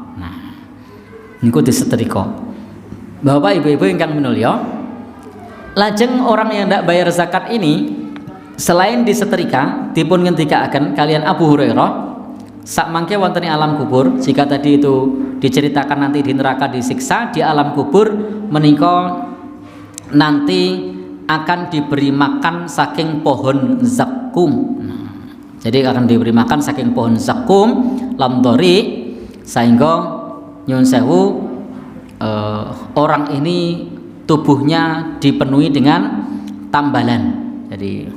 Niku disetrika. Bapak Ibu-ibu ingkang minulya, lajeng orang yang tidak bayar zakat ini selain disetrika dipun ngendikaken kalian Abu Hurairah sak mangke wonten ing alam kubur. Jika tadi itu diceritakan nanti di neraka disiksa, di alam kubur menika nanti akan diberi makan saking pohon zakum. Jadi akan diberi makan saking pohon zakum lamdori, sehingga nyun sewu orang ini tubuhnya dipenuhi dengan tambalan. Jadi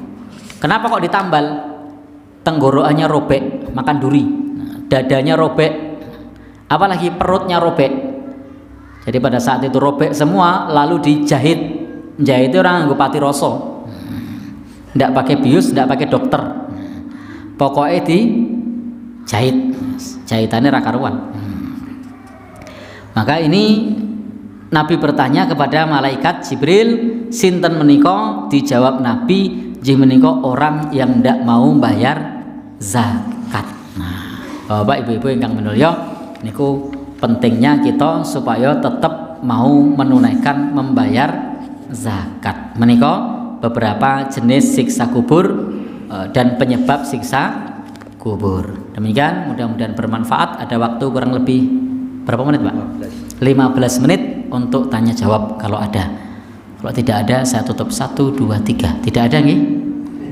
kenapa kok ditambal? Tenggorokannya robek makan duri, dadanya robek, apalagi perutnya robek. Jadi pada saat itu robek semua, lalu dijahit. Jahit itu orang nganggo pati rasa, ndak pakai bius, ndak pakai dokter, pokoknya dijahit, jahitannya ra karuan. Maka ini Nabi bertanya kepada malaikat Jibril, sinten menika? Dijawab Nabi, jih menika orang yang ndak mau bayar zakat. Nah, Bapak Ibu-ibu ingkang minulya, niku pentingnya kita supaya tetap mau menunaikan membayar zakat. Menika beberapa jenis siksa kubur dan penyebab siksa kubur. Demikian, mudah-mudahan bermanfaat. Ada waktu kurang lebih berapa menit, Pak? 15 menit untuk tanya jawab kalau ada. Kalau tidak ada saya tutup 1 2 3. Tidak ada nggih?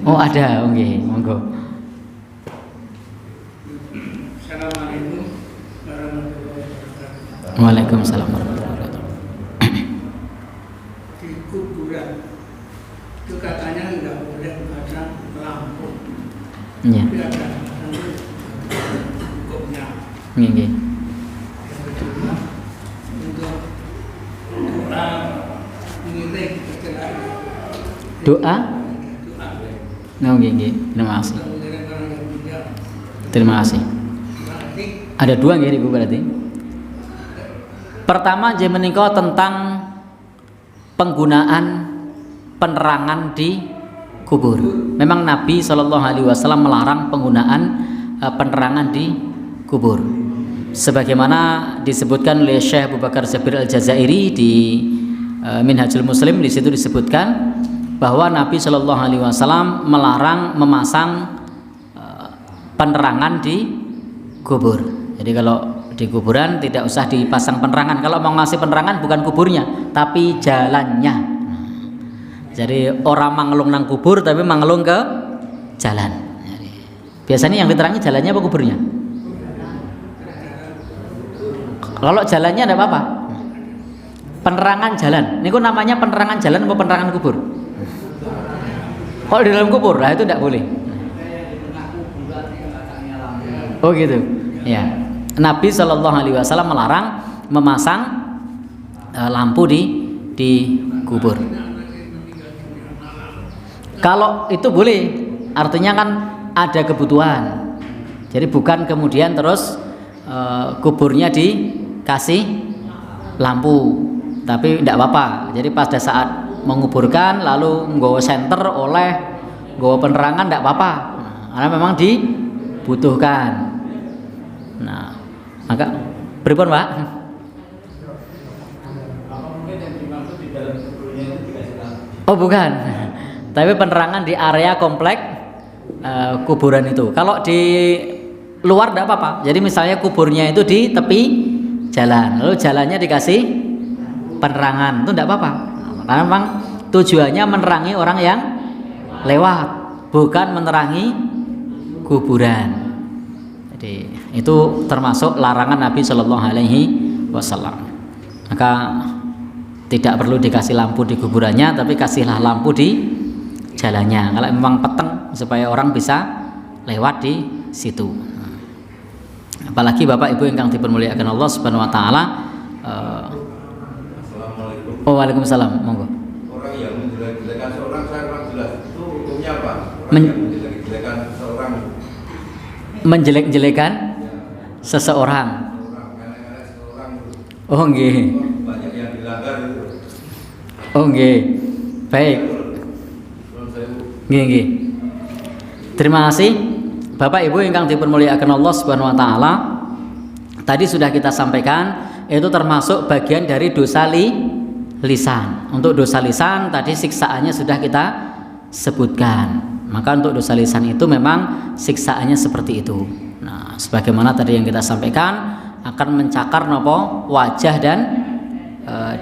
Oh, ada. Nggih, monggo. Assalamualaikum warahmatullahi wabarakatuh. Waalaikumsalam warahmatullahi wabarakatuh. Di kuburan itu katanya nggak boleh pasang lampu. Iya. Tapi ada hukumnya. Nggih. Yang kedua untuk doa mengiring kecelakaan. Doa? Doa. Oh, nggih. Terima kasih. Untuk mengiring orang yang meninggal. Terima kasih. Berarti Ada 2 nggih Ibu berarti? Pertama je menika tentang penggunaan penerangan di kubur. Memang Nabi SAW melarang penggunaan penerangan di kubur. Sebagaimana disebutkan oleh Syekh Abu Bakar Jabir Al-Jazairi di Minhajul Muslim, di situ disebutkan bahwa Nabi SAW melarang memasang penerangan di kubur. Jadi kalau di kuburan tidak usah dipasang penerangan. Kalau mau ngasih penerangan bukan kuburnya, tapi jalannya. Jadi orang mangelung nang kubur tapi mangelung ke jalan. Jadi, biasanya yang diterangi jalannya apa kuburnya? Kalau jalannya ada apa-apa. Penerangan jalan. Ini kok namanya penerangan jalan atau penerangan kubur? Kalau di dalam kubur, lah itu tidak boleh. Oh gitu. Ya. Nabi SAW melarang memasang lampu di kubur. Kalau itu boleh, artinya kan ada kebutuhan. Jadi bukan kemudian terus kuburnya dikasih lampu, tapi tidak apa-apa. Jadi pada saat menguburkan lalu nggawa senter oleh nggawa penerangan tidak apa-apa. Karena memang dibutuhkan. Nah, maka pripun, Pak? Oh bukan, tapi penerangan di area komplek kuburan itu. Kalau di luar tidak apa-apa. Jadi misalnya kuburnya itu di tepi jalan, lalu jalannya dikasih penerangan, itu tidak apa-apa. Karena memang tujuannya menerangi orang yang lewat, bukan menerangi kuburan. Jadi itu termasuk larangan Nabi Shallallahu Alaihi Wasallam. Maka tidak perlu dikasih lampu di kuburannya, tapi kasihlah lampu di jalannya. Kalau memang peteng supaya orang bisa lewat di situ. Apalagi Bapak Ibu yang dipermuliakan Allah Subhanahu Wa Taala. Assalamualaikum. Oh, waalaikumsalam. Monggo. Orang yang menjelek-jelekan seorang saya kurang jelas. Itu hukumnya apa? Orang Men- yang menjelek-jelekan seseorang. Menjelek-jelekan seseorang. Karena seseorang Oh, nggih. banyak yang dilanggar itu. Oh, nggih. Baik. Nggih, nggih. Terima kasih Bapak Ibu yang dipermuliakan Allah Subhanahu Wa Taala. Tadi sudah kita sampaikan itu termasuk bagian dari dosa lisan. Untuk dosa lisan tadi siksaannya sudah kita sebutkan. Maka untuk dosa lisan itu memang siksaannya seperti itu. Nah, sebagaimana tadi yang kita sampaikan akan mencakar nopo wajah dan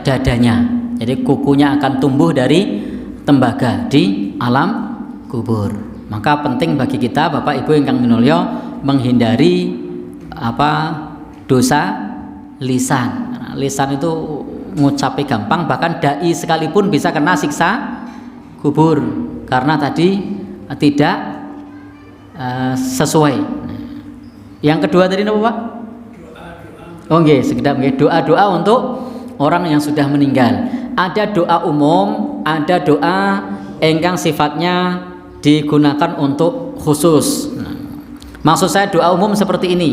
dadanya. Jadi kukunya akan tumbuh dari tembaga di alam kubur. Maka penting bagi kita Bapak Ibu ingkang minulya menghindari dosa lisan. Nah, lisan itu ngucapi gampang, bahkan dai sekalipun bisa kena siksa kubur karena tadi tidak sesuai. Yang kedua tadi apa, Pak? Oh nggih, sekedap nggih, doa-doa untuk orang yang sudah meninggal. Ada doa umum, ada doa ingkang sifatnya digunakan untuk khusus. Nah, maksud saya doa umum seperti ini.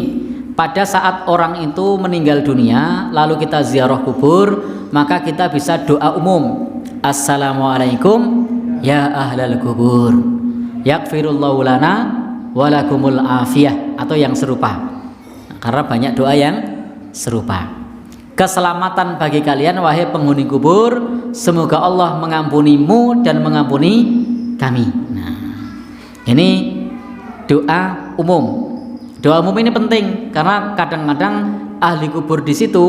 Pada saat orang itu meninggal dunia, lalu kita ziarah kubur, maka kita bisa doa umum. Assalamualaikum ya ahlal kubur. Yaghfirullahu lana walakumul afiyah, atau yang serupa. Nah, karena banyak doa yang serupa. Keselamatan bagi kalian wahai penghuni kubur, semoga Allah mengampunimu dan mengampuni kami. Nah, ini doa umum. Doa umum ini penting karena kadang-kadang ahli kubur di situ,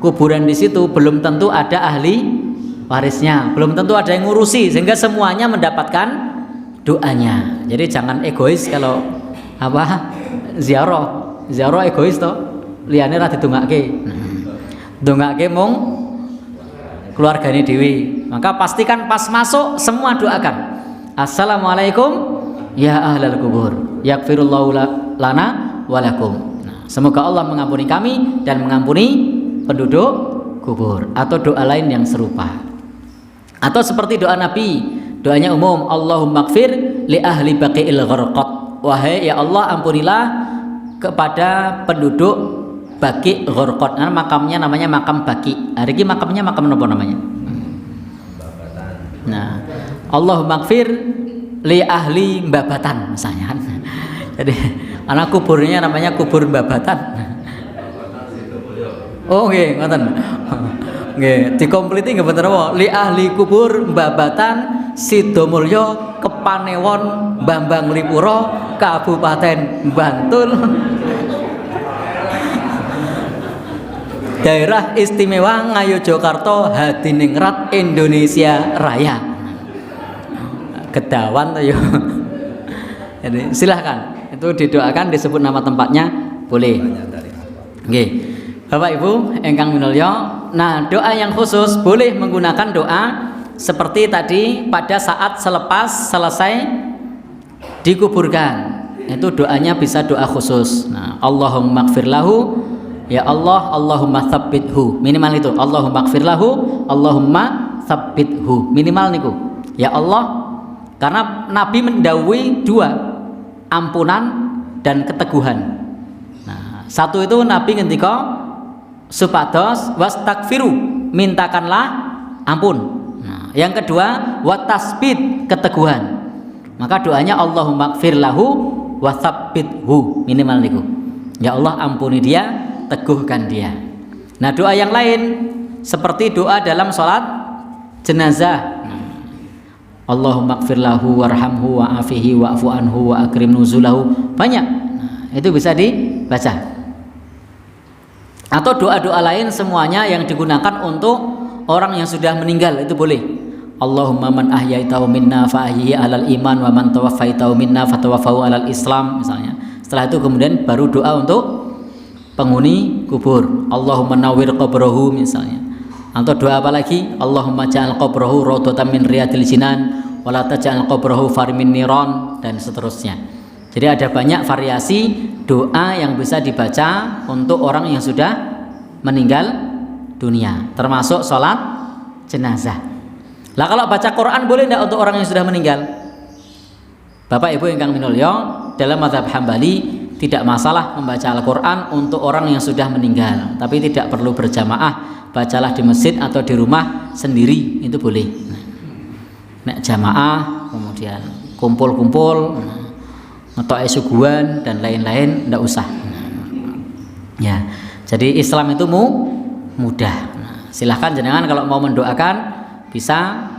kuburan di situ belum tentu ada ahli warisnya, belum tentu ada yang ngurusi, sehingga semuanya mendapatkan doanya. Jadi jangan egois kalau ziarah egois toh, liyane ra didongake. Dongake mung keluargane dhewe. Maka pastikan pas masuk semua doakan. Assalamualaikum ya ahlal kubur. Yaghfirullahu lana walakum. Nah, semoga Allah mengampuni kami dan mengampuni penduduk kubur, atau doa lain yang serupa. Atau seperti doa Nabi, doanya umum, Allahumma ighfir li ahli baqi'il gharqad. Wahai ya Allah, ampunilah kepada penduduk Baqi Gharqad. Nah, makamnya namanya makam Baqi. Hari ini makamnya makam apa namanya? Nah, Allahumma ighfir li ahli Mbabatan misalnya. Jadi anak kuburnya namanya kubur Mbabatan. Oh nggih, ngoten. Nggih, dikompliti nggih bener apa? Li ahli kubur Mbabatan Sidomulyo Kepanewon Bambang Lipuro Kabupaten Bantul Daerah Istimewa Ngayogyakarta Hadiningrat Indonesia Raya. Gedawan tuh yo. Jadi silahkan itu didoakan, disebut nama tempatnya boleh. Oke, Bapak Ibu ingkang minulya. Nah, doa yang khusus boleh menggunakan doa seperti tadi pada saat selepas selesai dikuburkan. Itu doanya bisa doa khusus. Nah, Allahumma ighfir lahu. Ya Allah, Allahumma tsabbithu. Minimal itu. Allahumma ighfir lahu, Allahumma tsabbithu. Minimal niku. Ya Allah, karena Nabi mendhawuhi dua, ampunan dan keteguhan. Nah, satu itu Nabi ngendika supados wastagfiru, mintakanlah ampun. Nah, yang kedua watasbit, keteguhan. Maka doanya Allahumma gfir lahu wa tsabbithu, minimal niku. Ya Allah, ampuni dia, teguhkan dia. Nah, doa yang lain seperti doa dalam sholat jenazah. Allahumma gfir lahu warhamhu wa'afihi wa'fu anhu wa akrim nuzulahu. Banyak. Nah, itu bisa dibaca. Atau doa-doa lain semuanya yang digunakan untuk orang yang sudah meninggal itu boleh. Allahumma man ahyaitahu minna fa ahyihi alal iman wa man tawaffaitahu minna fa tawaffahu alal islam misalnya. Setelah itu kemudian baru doa untuk penghuni kubur. Allahumma nawwir qabrahu misalnya. Atau doa apa lagi? Allahumma ja'al qabrahu rawdatan min riyadil jinan wa la taj'al qabrahu farmin niran, dan seterusnya. Jadi ada banyak variasi doa yang bisa dibaca untuk orang yang sudah meninggal dunia, termasuk sholat jenazah. Lah kalau baca Quran boleh tidak untuk orang yang sudah meninggal? Bapak Ibu ingkang minulya, dalam mazhab Hambali tidak masalah membaca Al-Quran untuk orang yang sudah meninggal, tapi tidak perlu berjamaah. Bacalah di masjid atau di rumah sendiri, itu boleh. Nek jamaah kemudian kumpul-kumpul ngetoke suguhan dan lain-lain tidak usah. Ya, jadi Islam itu mudah. Silahkan jenengan kalau mau mendoakan bisa,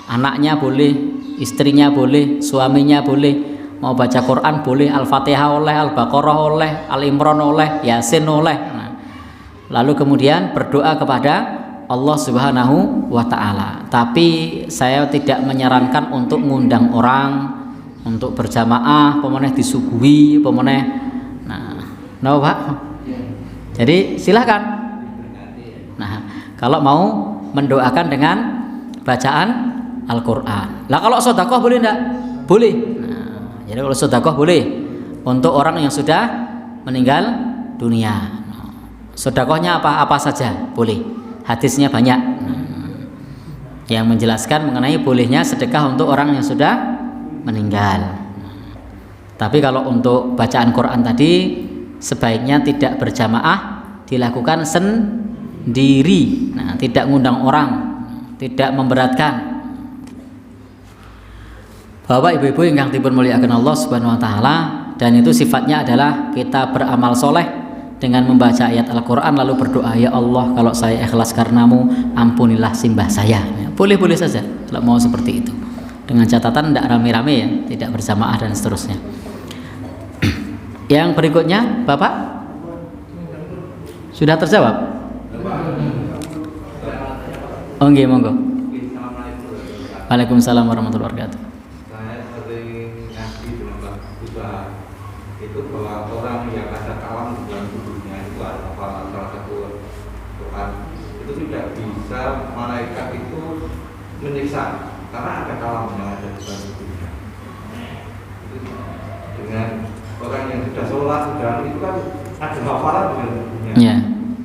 anaknya boleh, istrinya boleh, suaminya boleh, mau baca Quran boleh, Al-Fatihah oleh, Al-Baqarah oleh, Al-Imran oleh, Yasin oleh. Nah, lalu kemudian berdoa kepada Allah Subhanahu wa Ta'ala. Tapi saya tidak menyarankan untuk mengundang orang untuk berjamaah, pemeneh disuguhi, pemeneh. Nah, Pak. Jadi silahkan. Nah, kalau mau mendoakan dengan bacaan Al-Quran. Lah kalau sedekah boleh enggak? Boleh. Nah, jadi kalau sedekah boleh untuk orang yang sudah meninggal dunia. Sedekahnya apa saja boleh. Hadisnya banyak yang menjelaskan mengenai bolehnya sedekah untuk orang yang sudah meninggal. Tapi kalau untuk bacaan Quran tadi sebaiknya tidak berjamaah, dilakukan sendiri. Nah, tidak ngundang orang, tidak memberatkan. Bapak Ibu-ibu yang dipun muliakan Allah Subhanahu wa Ta'ala, dan itu sifatnya adalah kita beramal soleh dengan membaca ayat Al-Quran lalu berdoa, ya Allah, kalau saya ikhlas karenamu, ampunilah simbah saya. Boleh-boleh saja kalau mau seperti itu, dengan catatan tidak rame-rame ya, tidak berjamaah dan seterusnya. Yang berikutnya, Bapak sudah terjawab? Oh nggih, monggo. Waalaikumsalam warahmatullahi wabarakatuh. Saya sering ngaji dengan Pak Usaha itu bahwa orang yang ada kalam di dalam tubuhnya itu apa salah satu Quran itu tidak bisa malaikat itu menyiksa karena ada kalam yang ada di dalam tubuhnya. Dengan orang yang sudah sholat sudah itu kan ada hafalan di dalam tubuhnya. Yeah.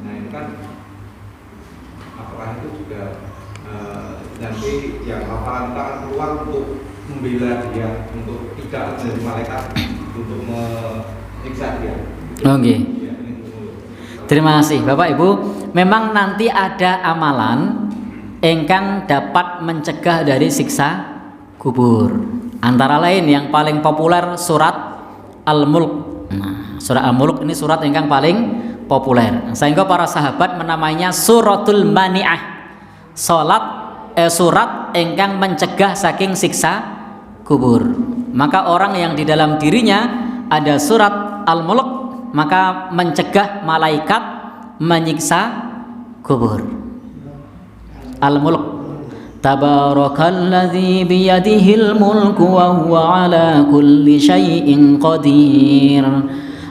Nah ini kan apakah itu juga nanti yang hafalan kita akan keluar untuk membela dia, untuk tidak menjadi malaikat, untuk menyiksa dia. Oke. Terima kasih Bapak Ibu. Memang nanti ada amalan ingkang dapat mencegah dari siksa kubur. Antara lain yang paling populer surat Al-Mulk. Nah, surat Al-Mulk ini surat ingkang paling populer. Sehingga para sahabat menamainya suratul mani'ah. Surat ingkang mencegah saking siksa kubur. Maka orang yang di dalam dirinya ada surat Al-Mulk, maka mencegah malaikat menyiksa kubur. Al-Mulk. Tabarakalladzi biyadihil mulku wa huwa ala kulli syai'in qadir.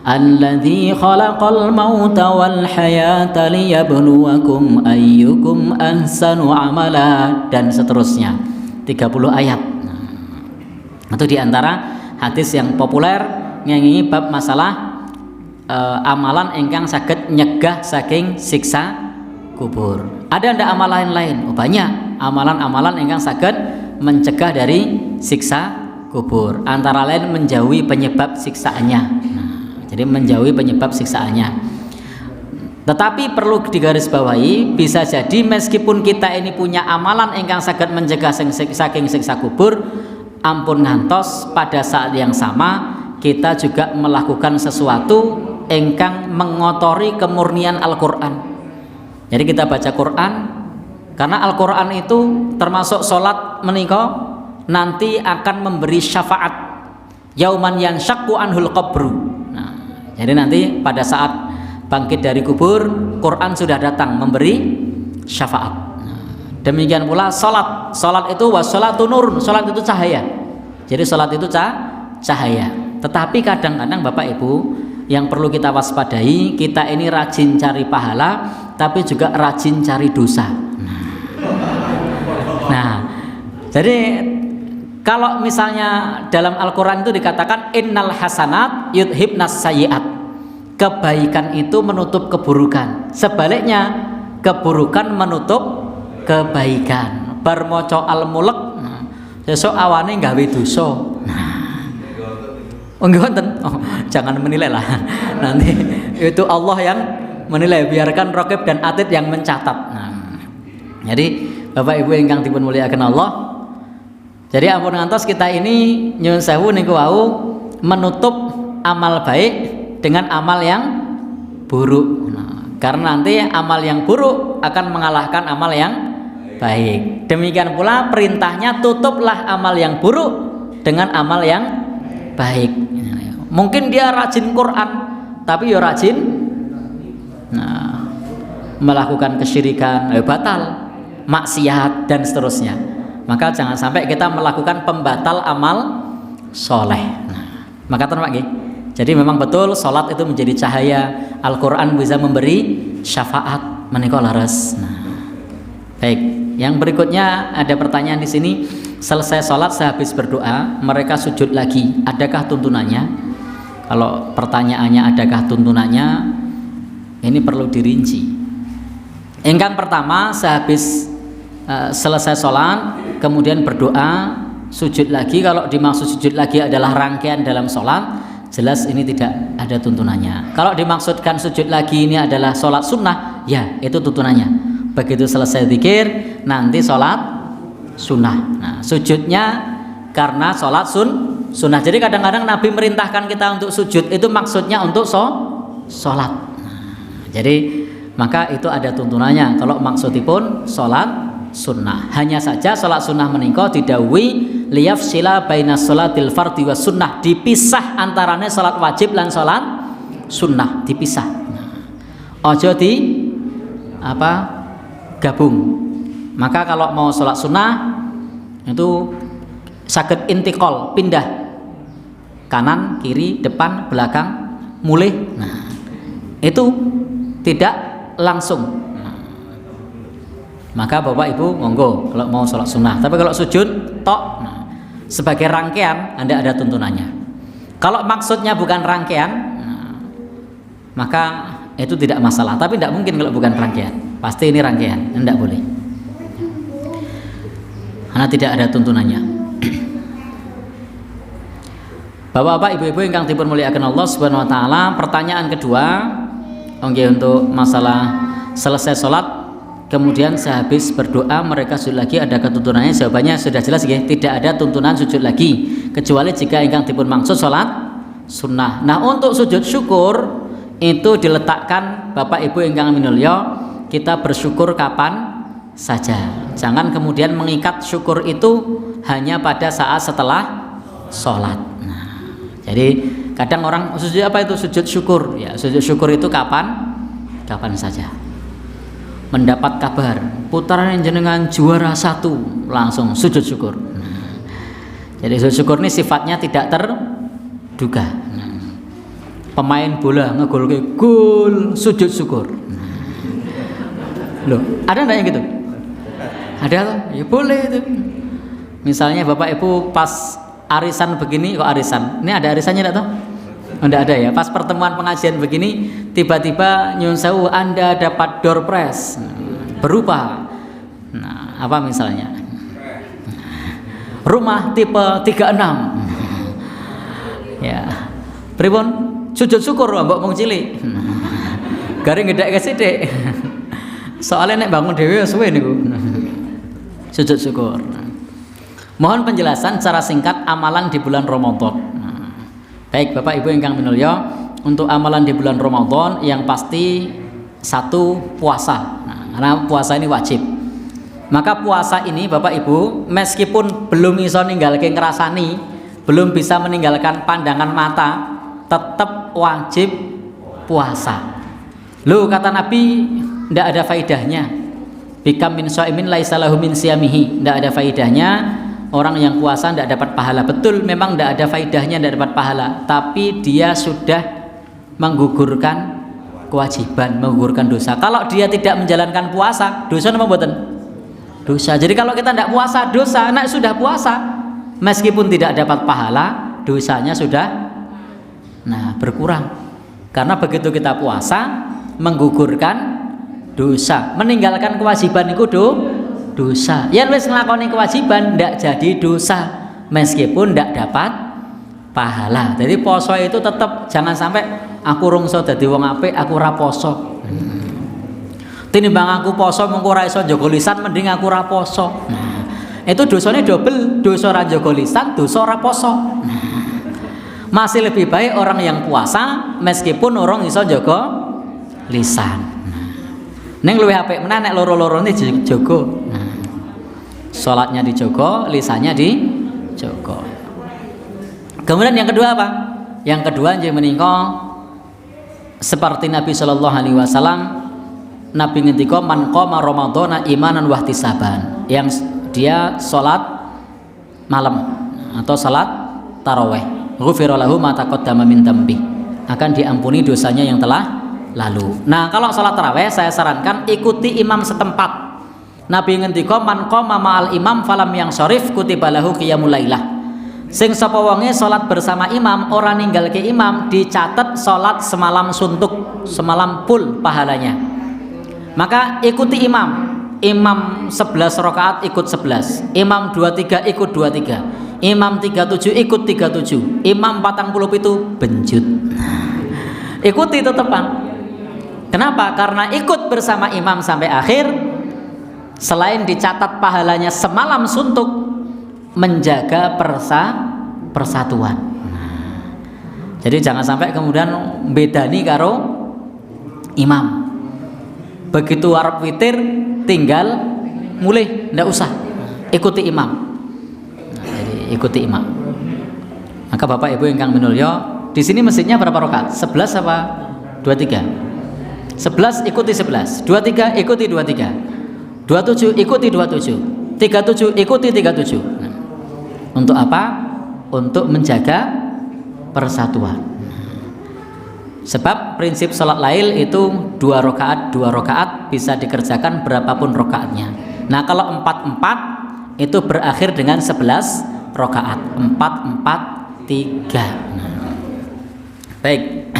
Alladzi khalaqal mauta wal hayata liyabluwakum ayyukum ahsanu amala, dan seterusnya. 30 ayat. Itu diantara hadis yang populer ngengi bab masalah amalan ingkang saged nyegah saking siksa kubur. Ada ndak amalan lain? Oh, banyak amalan-amalan ingkang saged mencegah dari siksa kubur. Antara lain menjauhi penyebab siksaannya. Jadi menjauhi penyebab siksaannya. Tetapi perlu digarisbawahi, bisa jadi meskipun kita ini punya amalan ingkang saged mencegah saking siksa kubur, ampun ngantos pada saat yang sama kita juga melakukan sesuatu ingkang mengotori kemurnian Al-Qur'an. Jadi kita baca Quran karena Al-Qur'an itu termasuk salat menika nanti akan memberi syafaat yauman yanshaqqu anhul qabru. Nah, jadi nanti pada saat bangkit dari kubur, Quran sudah datang memberi syafaat. Demikian pula salat. Salat itu wassalatu nurun, salat itu cahaya. Jadi salat itu cahaya. Tetapi kadang-kadang Bapak Ibu yang perlu kita waspadai, kita ini rajin cari pahala tapi juga rajin cari dosa. Nah, jadi kalau misalnya dalam Al-Qur'an itu dikatakan innal hasanat yudhibnas sayyi'at. Kebaikan itu menutup keburukan. Sebaliknya, keburukan menutup kebaikan. Bar maca al-mulk, sesuk awane gawe dosa. Oh, jangan menilai lah. Nanti itu Allah yang menilai. Biarkan Raqib dan Atid yang mencatat. Jadi Bapak Ibu ingkang dipun mulyakaken Allah. Jadi ampun ngantos kita ini nyuwun sewu niku wau menutup amal baik dengan amal yang buruk. Karena nanti amal yang buruk akan mengalahkan amal yang baik. Demikian pula perintahnya tutuplah amal yang buruk dengan amal yang baik. Mungkin dia rajin Quran tapi ya rajin melakukan kesyirikan, batal, maksiat dan seterusnya. Maka jangan sampai kita melakukan pembatal amal soleh. Maka terima kasih. Jadi memang betul salat itu menjadi cahaya, Al-Qur'an bisa memberi syafaat menika laras. Baik, yang berikutnya ada pertanyaan di sini. Selesai salat sehabis berdoa, mereka sujud lagi. Adakah tuntunannya? Kalau pertanyaannya adakah tuntunannya, ini perlu dirinci. Ingkang pertama, sehabis selesai salat kemudian berdoa, sujud lagi. Kalau dimaksud sujud lagi adalah rangkaian dalam salat, jelas ini tidak ada tuntunannya. Kalau dimaksudkan sujud lagi ini adalah sholat sunnah, ya itu tuntunannya. Begitu selesai zikir, nanti sholat sunnah. Nah, sujudnya karena sholat sunnah. Jadi kadang-kadang Nabi merintahkan kita untuk sujud itu maksudnya untuk sholat. Jadi maka itu ada tuntunannya. Kalau maksudipun sholat sunnah. Hanya saja sholat sunnah menika didhawuhi liyafsila baina sholatil fardhi was sunnah, dipisah antarane salat wajib lan salat sunnah, dipisah. Ojo di gabung. Maka kalau mau salat sunnah itu saged intiqal, pindah kanan, kiri, depan, belakang, mulih. Nah, itu tidak langsung. Maka Bapak Ibu monggo kalau mau sholat sunnah. Tapi kalau sujud tok, sebagai rangkaian Anda ada tuntunannya. Kalau maksudnya bukan rangkaian, maka itu tidak masalah. Tapi tidak mungkin kalau bukan rangkaian. Pasti ini rangkaian, tidak boleh. Karena tidak ada tuntunannya. Bapak-bapak, ibu-ibu yang dipun muliakan Allah Subhanahu wa taala, pertanyaan kedua untuk masalah selesai sholat kemudian sehabis berdoa mereka sujud lagi, ada ketuntunannya? Jawabannya sudah jelas ya, tidak ada tuntunan sujud lagi kecuali jika ingkang dipun maksud sholat sunnah. Nah, untuk sujud syukur itu diletakkan Bapak Ibu ingkang minulya, kita bersyukur kapan saja. Jangan kemudian mengikat syukur itu hanya pada saat setelah sholat. Nah, jadi kadang orang sujud apa itu sujud syukur? Ya, sujud syukur itu kapan saja. Mendapat kabar putaran jenengan juara 1 langsung sujud syukur. Jadi sujud syukur ini sifatnya tidak terduga. Pemain bola ngegolke gol sujud syukur. Loh, ada enggak yang gitu? Ada toh? Ya boleh itu. Misalnya Bapak Ibu pas arisan begini, kok arisan? Ini ada arisannya enggak toh? Enggak ada ya. Pas pertemuan pengajian begini, tiba-tiba nyun sewu Anda dapat door prize berupa apa misalnya? Rumah tipe 36. Ya. Pripun? Sujud syukur mbok mung cilik. Garing gedek sithik. Soalnya nek bangun dhewe suwe niku. Sujud syukur. Mohon penjelasan secara singkat amalan di bulan Ramadan. Baik Bapak Ibu ingkang minulya, untuk amalan di bulan Ramadan yang pasti satu puasa. Karena puasa ini wajib. Maka puasa ini Bapak Ibu meskipun belum iso ninggalke ngrasani, belum bisa meninggalkan pandangan mata, tetap wajib puasa. Loh kata Nabi, tidak ada faidahnya. Bikam min shaimin laisa lahu min siyamihi. Tidak ada faidahnya. Orang yang puasa tidak dapat pahala. Betul, memang tidak ada faidahnya, tidak dapat pahala. Tapi dia sudah menggugurkan kewajiban, menggugurkan dosa. Kalau dia tidak menjalankan puasa, dosa apa mboten? Dosa. Jadi kalau kita tidak puasa, dosa. Nek sudah puasa, meskipun tidak dapat pahala, dosanya sudah berkurang. Karena begitu kita puasa, menggugurkan dosa, meninggalkan kewajiban itu dosa. Yang wis nglakoni kewajiban ndak jadi dosa meskipun ndak dapat pahala. Jadi poso itu tetap jangan sampai aku rungso dadi wong apik aku ora poso. Tinimbang aku poso mengko ora iso njaga lisan mending aku ora poso. Itu dosanya double, dosa ora njaga lisan, dosa ora poso. Masih lebih baik orang yang puasa meskipun orang iso njaga lisan. Ning luwih apik meneh nek loro-lorone dijogo. Salatnya dijogo, lisannya dijogo. Kemudian yang kedua apa? Yang kedua nggih menika seperti Nabi sallallahu alaihi wasallam, Nabi ngendika man qama ramadhana imanan wa ihtisaban. Yang dia salat malam atau salat tarawih, ghufira lahu ma taqaddama min dambi. Akan diampuni dosanya yang telah lalu. Nah, kalau salat tarawih saya sarankan ikuti imam setempat. Nabi ngendika man qama ma'al imam falam yang syarif kutiba lahu qiyamul lailah. Sing sapa wonge salat bersama imam ora ninggalke imam dicatat salat semalam suntuk, semalam full pahalanya. Maka ikuti imam. Imam 11 rakaat ikut 11. Imam 23 ikut 23. Imam 37 ikut 37. Imam 47 benjut. Ikuti tetepan. Kenapa? Karena ikut bersama imam sampai akhir, selain dicatat pahalanya semalam suntuk, menjaga persatuan. Jadi jangan sampai kemudian bedani karo imam. Begitu arep witir tinggal mulih, ndak usah. Ikuti imam. Jadi ikuti imam. Maka Bapak Ibu ingkang minulya, di sini masjidnya berapa rakaat? 11 apa 23? 11 ikuti 11, 23 ikuti 23, 27 ikuti 27, 37 ikuti 37. Untuk apa? Untuk menjaga persatuan. Sebab prinsip sholat lail itu 2 rakaat bisa dikerjakan berapapun rakaatnya. Nah kalau 4 itu berakhir dengan 11 rakaat. 4 4 3. Baik.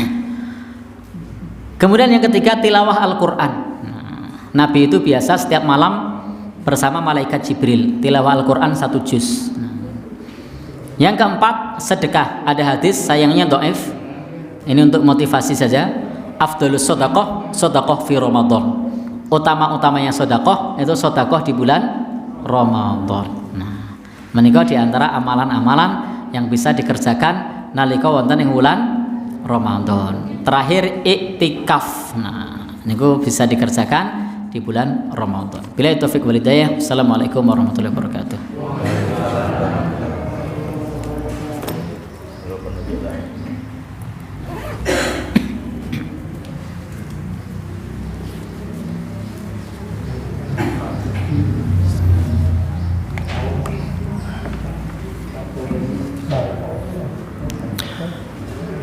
Kemudian yang ketiga tilawah Al-Quran. Nabi itu biasa setiap malam bersama malaikat Jibril tilawah Al-Quran 1 juz. Yang keempat sedekah. Ada hadis sayangnya dhaif. Ini untuk motivasi saja. Afdhalus shadaqah shadaqah fi Ramadan. Utama-utamanya sedekah itu sedekah di bulan Ramadan. Nah, menika di antara amalan-amalan yang bisa dikerjakan nalika wonten ing wulan Ramadan. Terakhir iktikaf. Nah, niku bisa dikerjakan di bulan Ramadan. Billahi taufik wal hidayah. Assalamualaikum warahmatullahi wabarakatuh.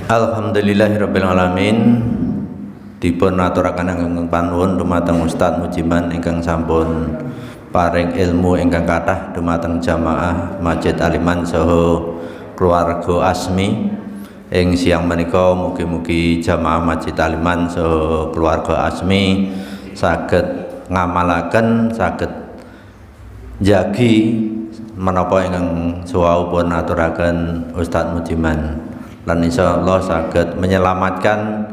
Alhamdulillahirabbil alamin. Dipun aturaken ingkang panuwun dumateng Ustaz Mujiman ingkang sampun paring ilmu ingkang kathah dumateng jamaah Masjid Aliman saha keluarga Asmi. Ing siang menika mugi-mugi jamaah Masjid Aliman saha keluarga Asmi saged ngamalaken, saged njagi menapa ingkang suwau pun aturaken Ustaz Mujiman. Lan insyaallah saged menyelamatkan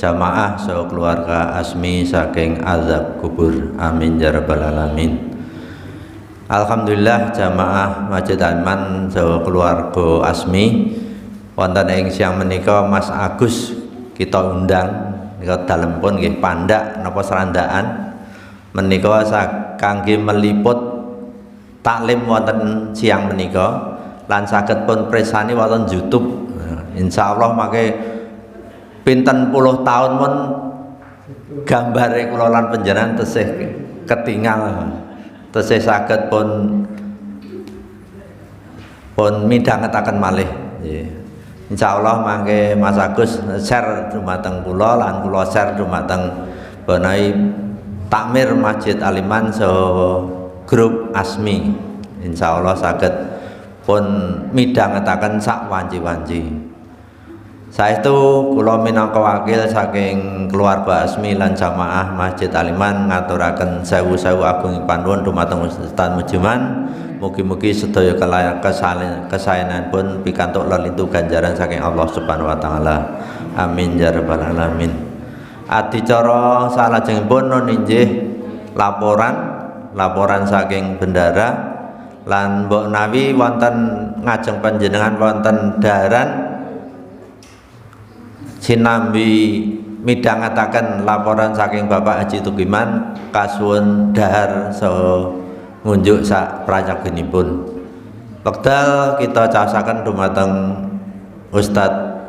jamaah saha keluarga Asmi saking azab kubur. Amin ya rabbal alamin. Alhamdulillah jamaah Masjid Al-Iman saha keluarga Asmi wonten ing siang menika Mas Agus kita undang nika dalem pun nggih pandak napa serandaan menika kangge meliput taklim wonten siang menika lan saged pun presani wonten YouTube. Insyaallah mangke pinten puluh tahun pun gambare kula lan panjenengan tesih ketinggal tesih saged pun midhangetaken malih. Insyaallah mangke Mas Agus share dumateng kula lan kula share dumateng Bonai Takmir Masjid Al-Iman saha grup Asmi. Insyaallah saged pun midhangetaken sak wanci-wanci. Saestu kula minangka wakil saking keluarga Asmi lan jamaah Masjid Al-Iman ngaturaken sewu-sewu agung panuwun dumateng Ustaz Mujiman. Mugi-mugi sedaya kesaenan pun pikantuk lelintu ganjaran saking Allah Subhanahu wa taala. Amin ya rabbal alamin. Adicara salajengipun ninggih laporan saking bendara lan mbok nawi wonten ngajeng panjenengan wonten daharan sinambi midhangetaken laporan saking Bapak Haji Tugiman kasuwun dahar saha ngunjuk sak prajagenipun. Wekdal kita caosaken dumateng Ustadz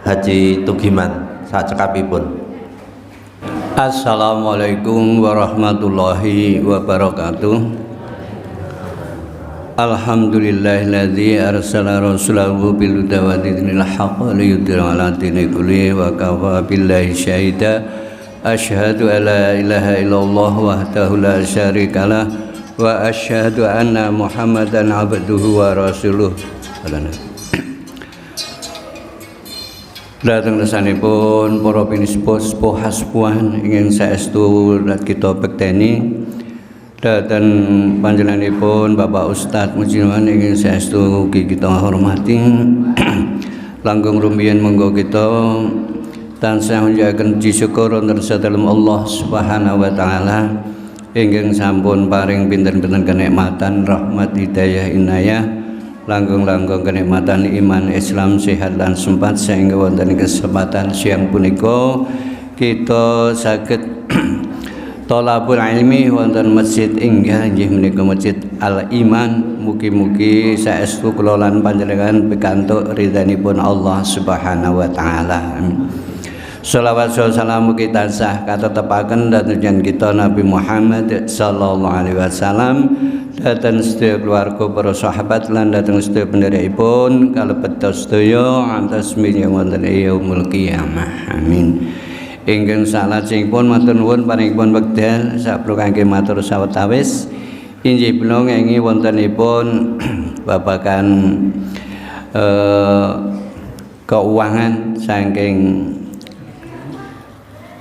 Haji Tugiman sacekapipun. Assalamualaikum warahmatullahi wabarakatuh. Alhamdulillahilladzi arsala rasulahu bil huda wa dinil haqq liyudhhira 'ala dini kulli wa kafa billahi syahida. Asyhadu an la ilaha illallah wahdahu la syarikalah wa asyhadu anna Muhammadan abduhu wa rasuluh. Datang lesanipun para pinispo haspuan ingin saestu kita bekteni. Datang panjenenganipun Bapak Ustadz Mujiman ingin saestu kita hormati. Langkung rumiyin monggo kita tansah njaken puji syukur wonten sadalem Allah Subhanahu wa taala ingkang sampun paring pinten-pinten kenikmatan rahmat hidayah inayah langkung-langkung kenikmatan iman Islam sehat lan sempat sehingga wonten kesempatan siang punika kita saged thalabul ilmi wonten masjid inggih menika Masjid Al-Iman. Mugi-mugi saestu kula lan panjenengan pikantuk ridhanipun Allah Subhanahu wa taala. Shalawat salam mugi tansah katetepaken dhateng kita Nabi Muhammad sallallahu alaihi wasallam, dhateng sedaya keluarga para sahabat lan dhateng sedaya pendherekipun kalebet sedaya antos minangka wonten yaumul qiyamah. Amin. Ingkang salajengipun matur nuwun paringipun wekdal sapro kangge matur sawetawis inggih punika ngengi wontenipun babagan keuangan saking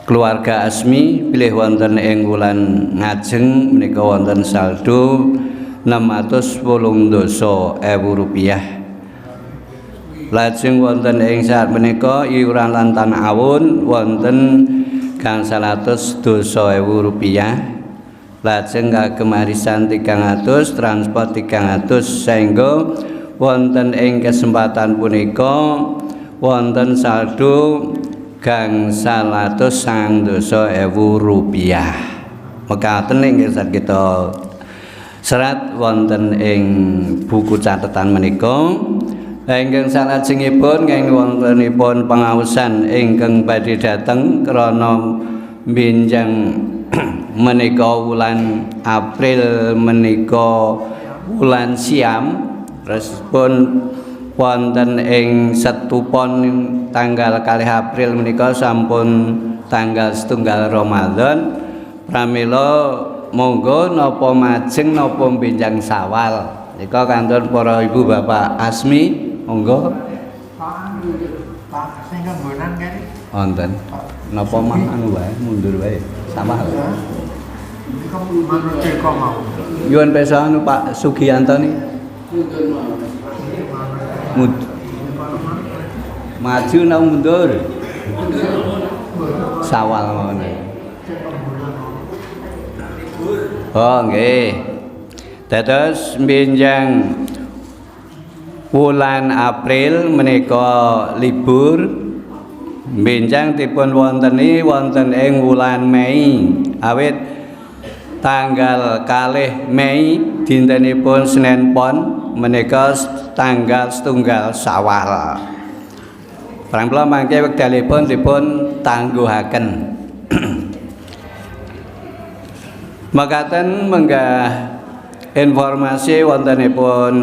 keluarga Asmi pilih wonten ing wulan ngajeng menika wonten saldo 680.000 rupiah. Lajeng wonten ing saat menika iuran lan tanawun wonten gangsal 100.000 rupiah. Lajeng kagem arisan 300, transport 300 sehingga wonten ing kesempatan punika wonten saldo gangsal 190.000 rupiah. Mekaten inggih kita serat wonten ing buku catatan menika. Ingkang salajengipun kenging wontenipun pangaosan ingkang badhe dhateng krana benjang menika wulan April menika wulan Siam respon wonten ing setupon tanggal 2 April menika sampun tanggal 1 Ramadan pramila monggo napa majeng napa benjang Sawal nika kantor para ibu bapak Asmi monggo Pak sing nggonan kene wonten napa mah anu wae mundur wae Sawal niku manut teko mau nyuwun pesa anu Pak Sugiyanto ni maju nang mundur Sawal ngono. Oh nggih. Dados benjang wulan April menika libur. Benjang dipun wonteni wonten ing wulan Mei. Awit tanggal kalih Mei dintenipun Senin Pon menika tanggal setunggal Syawal. Pramila mangke wekdalipun dipun tangguhaken. Makaten menggah informasi wontenipun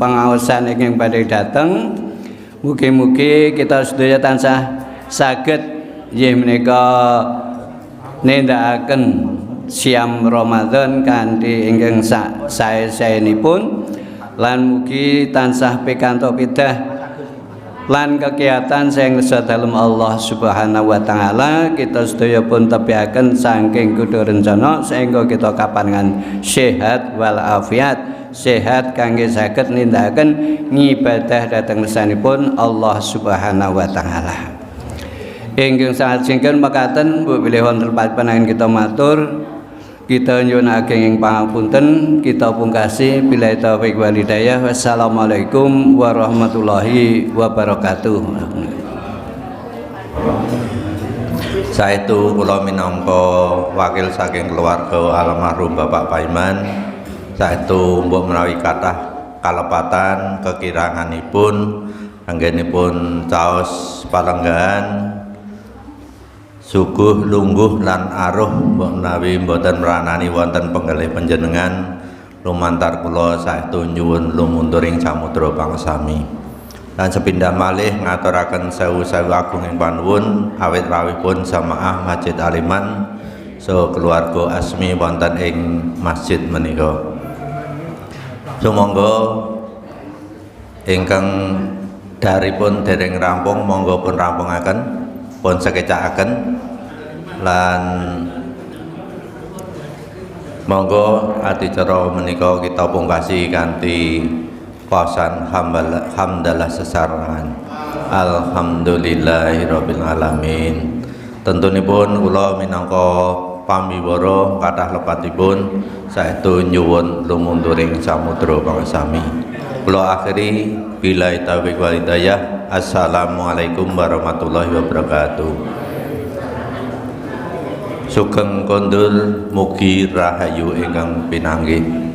pangaosan ingkang badhe dateng. Mugi-mugi kita sedaya tansah saged nggih menika nindakaken siam Ramadan kanthi ingkang sae-saenipun lan mugi tansah pikantuk pidah lan kegiatan sing sadalem Allah Subhanahu wa taala kita sedaya pun tepiaken saking kudu rencana sehingga kita kapangan sehat wal afiat sehat kangge saged nindakaken ngibadah dhateng ngersanipun Allah Subhanahu wa taala. Ingkang salajengipun mekaten Bu bilih wonten panjenengan kita matur kita nyuwunaken ing pangapunten kita pungkasi billahi taufik wal hidayah. Wassalamualaikum warahmatullahi wabarakatuh. Saestu kula minangka wakil saking keluarga almarhum Bapak Paiman saestu mbok menawi kathah kalepatan kekiranganipun anggenipun caos palenggahan suguh lungguh lan aruh mbok menawi mboten meranani wonten penggalih panjenengan lumantar kula saestu nyuwun lumunturing samudra pangsami lan sepindah malih ngaturaken sewu-sewu agunging panuwun awit rawuhipun jamaah Masjid Aliman so keluarga Asmi wonten ing masjid menika. Sumangga ingkang daripun dereng rampung monggo pun rampungaken pun sekecakaken lan monggo adicara menika kita pungkasi kanthi pasan hamdalah sesarengan. Alhamdulillahirabbil alamin. Tentunipun kula minangka pamiwara kathah lepatipun saestu nyuwun lumunturing samudra pangsami. Kula akhiri billahi taufiq wal hidayah. Assalamualaikum warahmatullahi wabarakatuh. Sugeng kondul mugi rahayu ingkang pinanggih.